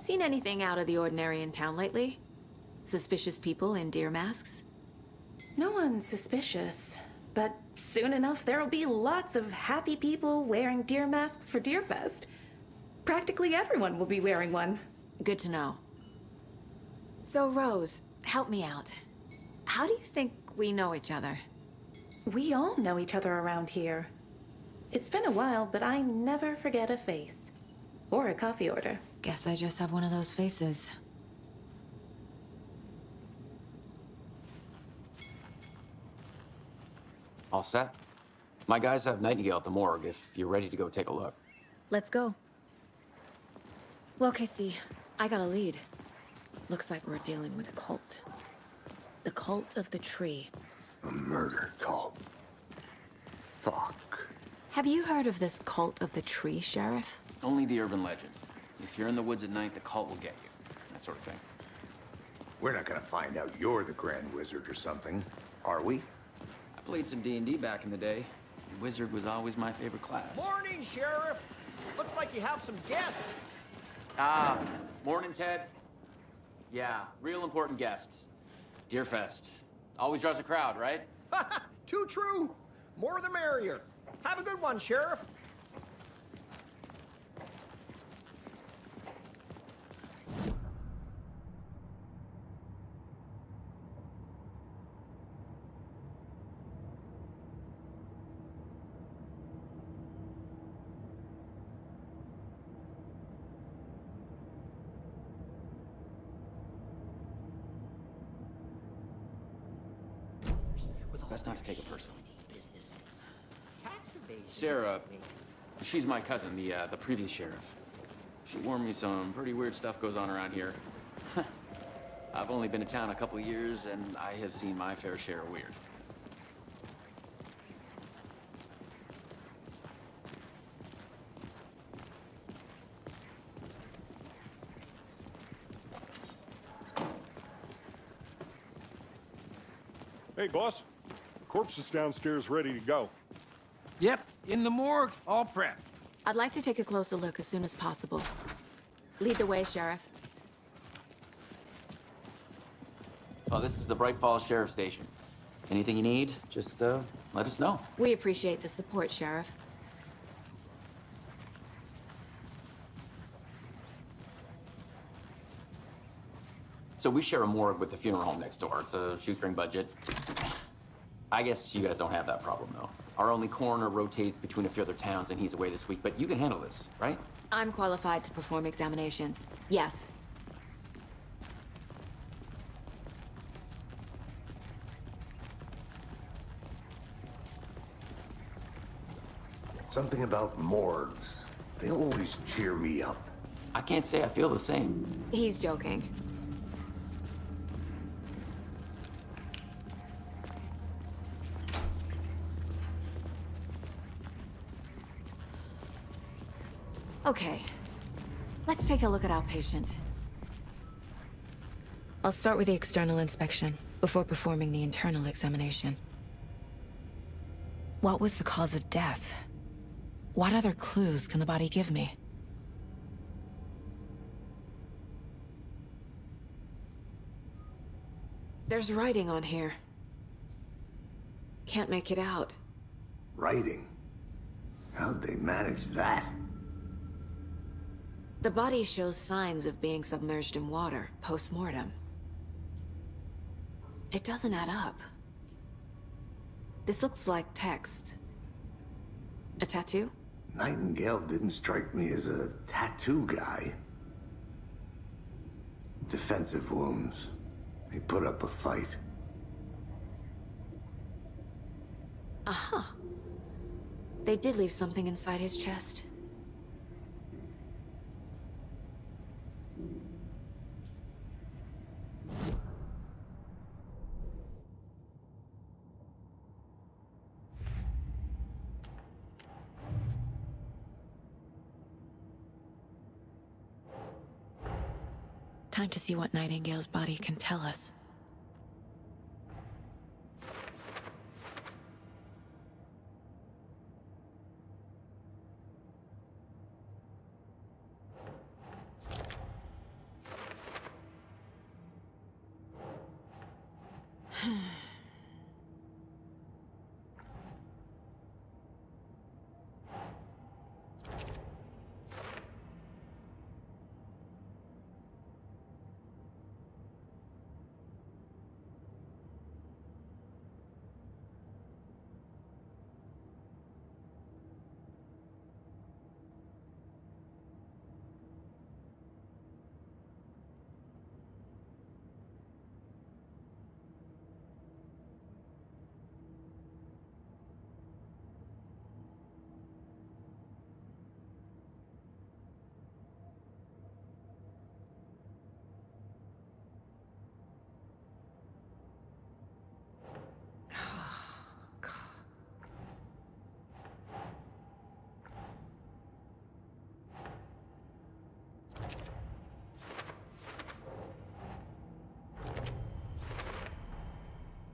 Seen anything out of the ordinary in town lately? Suspicious people in deer masks? No one's suspicious, but soon enough there'll be lots of happy people wearing deer masks for Deerfest. Practically everyone will be wearing one. Good to know. So, Rose, help me out. How do you think we know each other? We all know each other around here. It's been a while, but I never forget a face. Or a coffee order. Guess I just have one of those faces. All set? My guys have Nightingale at the morgue if you're ready to go take a look. Let's go. Well, Casey, I got a lead. Looks like we're dealing with a cult. The cult of the tree. A murder cult. Fuck. Have you heard of this cult of the tree, Sheriff? Only the urban legend. If you're in the woods at night, the cult will get you. That sort of thing. We're not gonna find out you're the Grand Wizard or something, are we? I played some D&D back in the day. Wizard was always my favorite class. Morning, Sheriff. Looks like you have some guests. Ah, morning, Ted. Yeah, real important guests. Deerfest. Always draws a crowd, right? Too true. More the merrier. Have a good one, Sheriff. Best not to take it personally. Sarah, she's my cousin, the previous sheriff. She warned me some pretty weird stuff goes on around here. I've only been to town a couple of years, and I have seen my fair share of weird. Hey, boss. Corpse is downstairs ready to go. Yep, in the morgue, all prepped. I'd like to take a closer look as soon as possible. Lead the way, Sheriff. Oh, this is the Bright Falls Sheriff Station. Anything you need, just let us know. We appreciate the support, Sheriff. So we share a morgue with the funeral home next door. It's a shoestring budget. I guess you guys don't have that problem, though. Our only coroner rotates between a few other towns, and he's away this week. But you can handle this, right? I'm qualified to perform examinations. Yes. Something about morgues. They always cheer me up. I can't say I feel the same. He's joking. Okay, let's take a look at our patient. I'll start with the external inspection before performing the internal examination. What was the cause of death? What other clues can the body give me? There's writing on here. Can't make it out. Writing? How'd they manage that? The body shows signs of being submerged in water, post-mortem. It doesn't add up. This looks like text. A tattoo? Nightingale didn't strike me as a tattoo guy. Defensive wounds. He put up a fight. Uh-huh. They did leave something inside his chest. Time to see what Nightingale's body can tell us.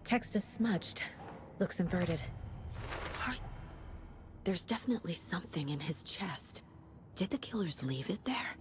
Text is smudged. Looks inverted. There's definitely something in his chest. Did the killers leave it there?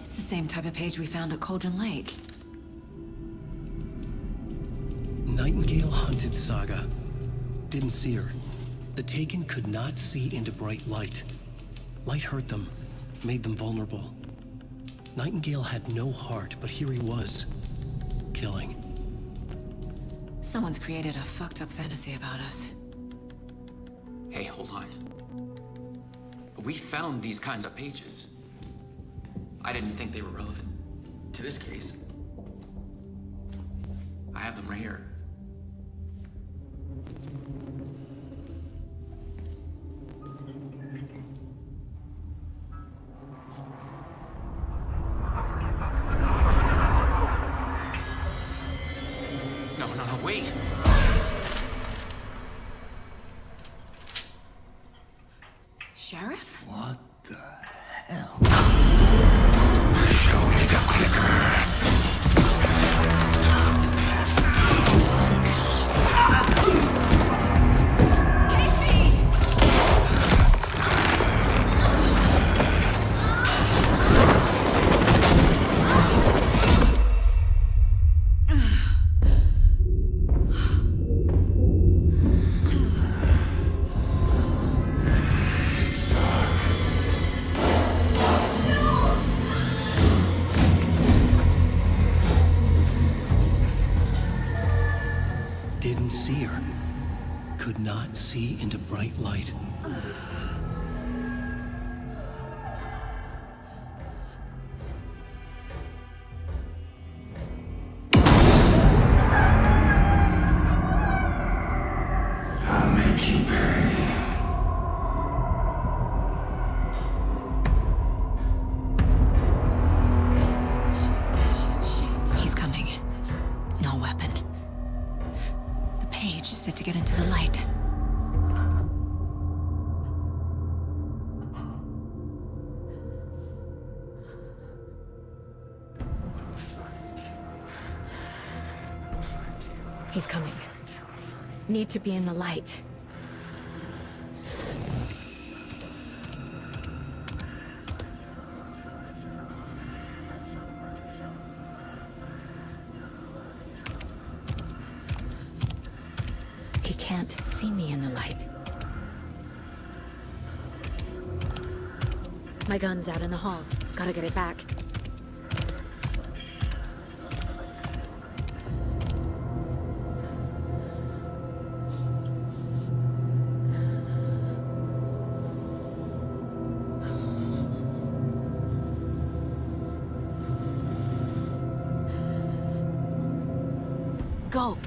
Same type of page we found at Cauldron Lake. Nightingale-hunted saga. Didn't see her. The Taken could not see into bright light. Light hurt them, made them vulnerable. Nightingale had no heart, but here he was, killing. Someone's created a fucked up fantasy about us. Hey, hold on. We found these kinds of pages. I didn't think they were relevant to this case. I have them right here. No, wait! Sheriff? What the hell? Show me the clicker. Didn't see her. Could not see into bright light. I'll make you pay. He's coming. No weapon. The page set to get into the light. He's coming. Need to be in the light. He can't see me in the light. My gun's out in the hall. Gotta get it back. Go!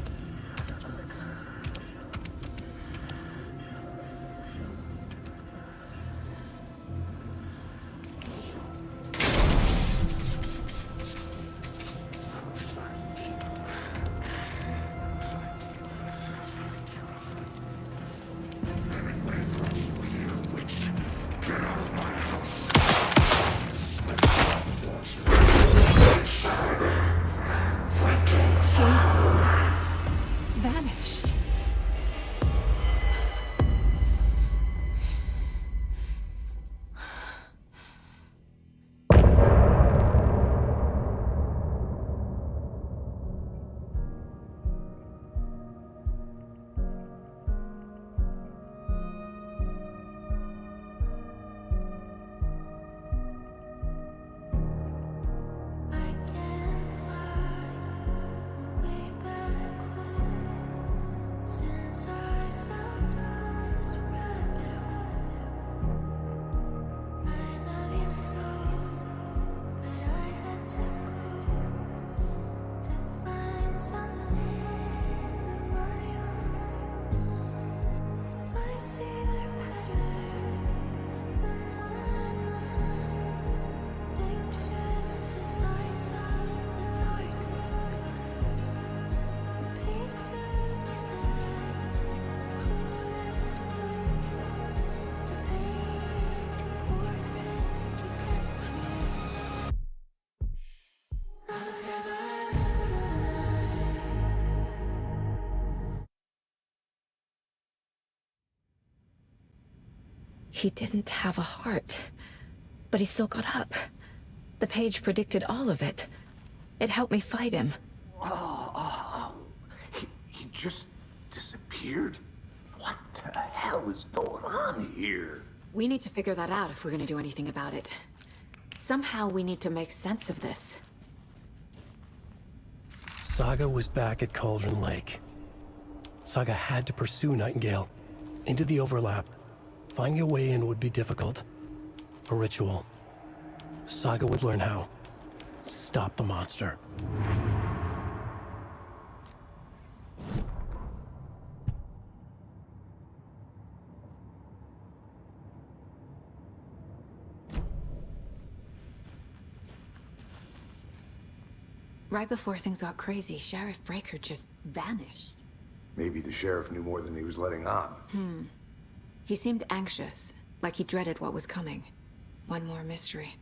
Vanished. He didn't have a heart, but he still got up. The page predicted all of it. It helped me fight him. He just disappeared? What the hell is going on here? We need to figure that out if we're gonna do anything about it. Somehow we need to make sense of this. Saga was back at Cauldron Lake. Saga had to pursue Nightingale into the overlap. Finding a way in would be difficult. A ritual. Saga would learn how. Stop the monster. Right before things got crazy, Sheriff Breaker just vanished. Maybe the sheriff knew more than he was letting on. He seemed anxious, like he dreaded what was coming. One more mystery.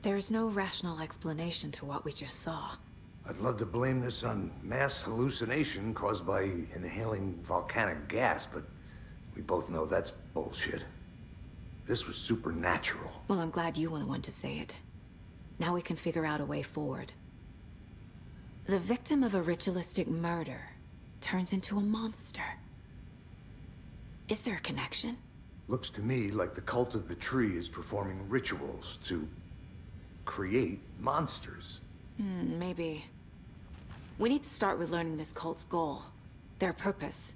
There's no rational explanation to what we just saw. I'd love to blame this on mass hallucination caused by inhaling volcanic gas, but we both know that's bullshit. This was supernatural. Well, I'm glad you were the one to say it. Now we can figure out a way forward. The victim of a ritualistic murder turns into a monster. Is there a connection? Looks to me like the cult of the tree is performing rituals to create monsters. Maybe. We need to start with learning this cult's goal, their purpose.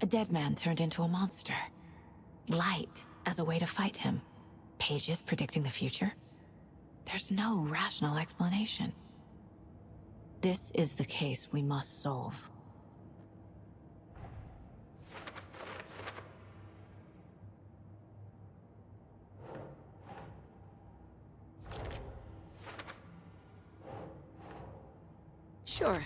A dead man turned into a monster. Light as a way to fight him. Pages predicting the future. There's no rational explanation. This is the case we must solve. Sure.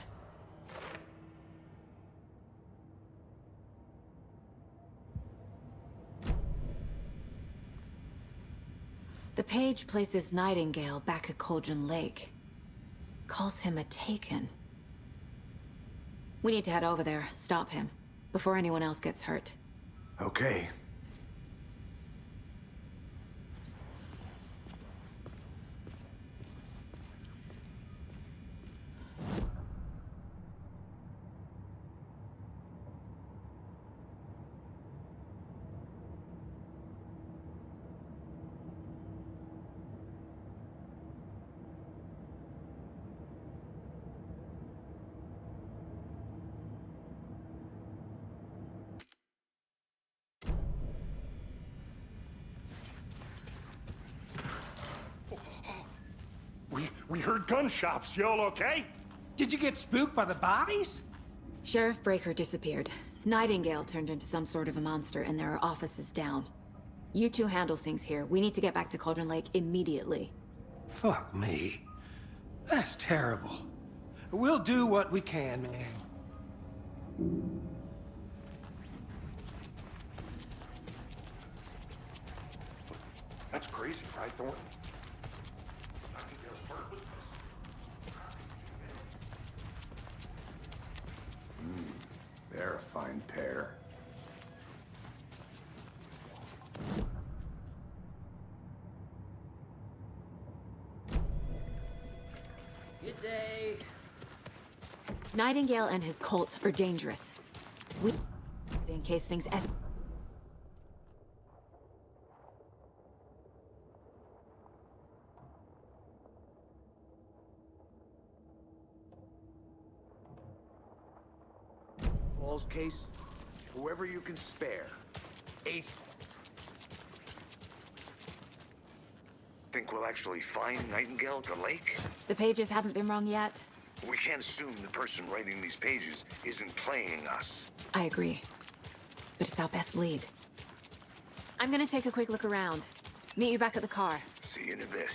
The page places Nightingale back at Cauldron Lake. Calls him a Taken. We need to head over there, stop him, before anyone else gets hurt. Okay. We heard gunshots. Y'all okay? Did you get spooked by the bodies? Sheriff Breaker disappeared. Nightingale turned into some sort of a monster, and there are offices down. You two handle things here. We need to get back to Cauldron Lake immediately. Fuck me. That's terrible. We'll do what we can, man. That's crazy, right, Thornton? They're a fine pair. Good day. Nightingale and his cult are dangerous. We in case things Paul's case, whoever you can spare. Ace. Think we'll actually find Nightingale at the lake? The pages haven't been wrong yet. We can't assume the person writing these pages isn't playing us. I agree. But it's our best lead. I'm gonna take a quick look around. Meet you back at the car. See you in a bit.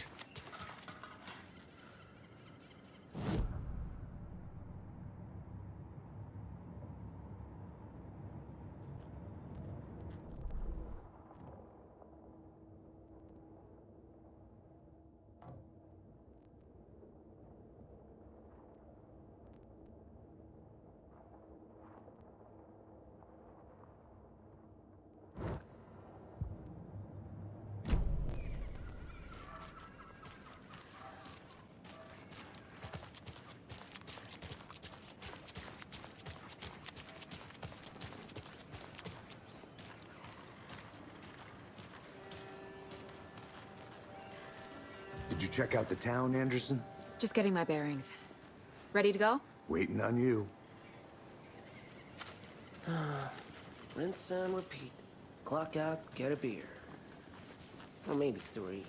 Did you check out the town, Anderson? Just getting my bearings. Ready to go? Waiting on you. Rinse and repeat. Clock out, get a beer. Or maybe 3.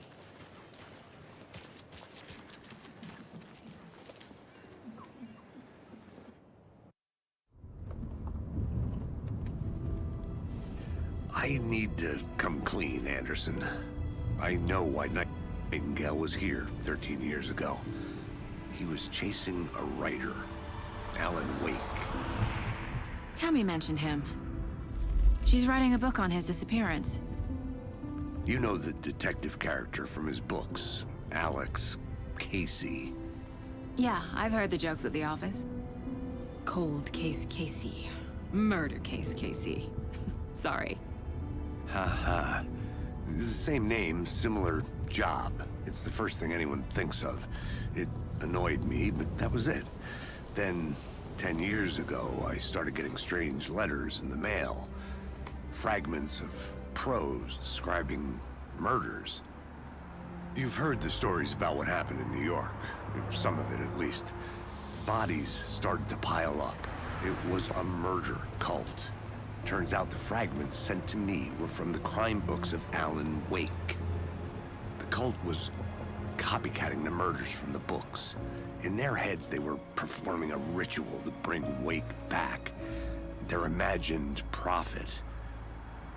I need to come clean, Anderson. I know why Nightingale was here 13 years ago. He was chasing a writer, Alan Wake. Tammy mentioned him. She's writing a book on his disappearance. You know the detective character from his books, Alex, Casey. Yeah, I've heard the jokes at the office. Cold case Casey. Murder case Casey. Sorry. Ha. It's the same name, similar job. It's the first thing anyone thinks of. It annoyed me, but that was it. Then, 10 years ago, I started getting strange letters in the mail. Fragments of prose describing murders. You've heard the stories about what happened in New York. Some of it, at least. Bodies started to pile up. It was a murder cult. Turns out the fragments sent to me were from the crime books of Alan Wake. The cult was copycatting the murders from the books. In their heads, they were performing a ritual to bring Wake back. Their imagined prophet.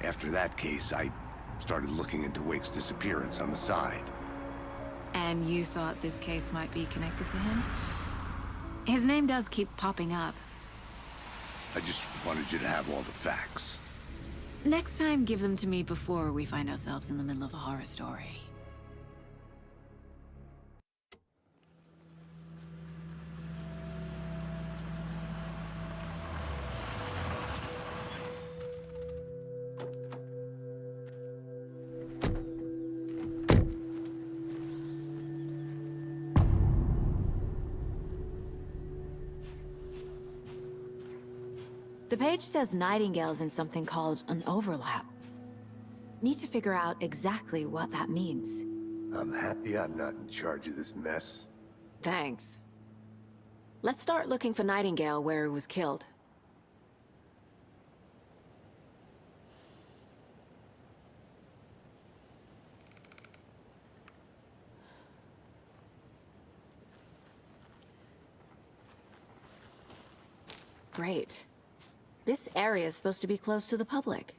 After that case, I started looking into Wake's disappearance on the side. And you thought this case might be connected to him? His name does keep popping up. I just wanted you to have all the facts. Next time, give them to me before we find ourselves in the middle of a horror story. The page says Nightingale's in something called an overlap. Need to figure out exactly what that means. I'm happy I'm not in charge of this mess. Thanks. Let's start looking for Nightingale where he was killed. Great. This area is supposed to be closed to the public.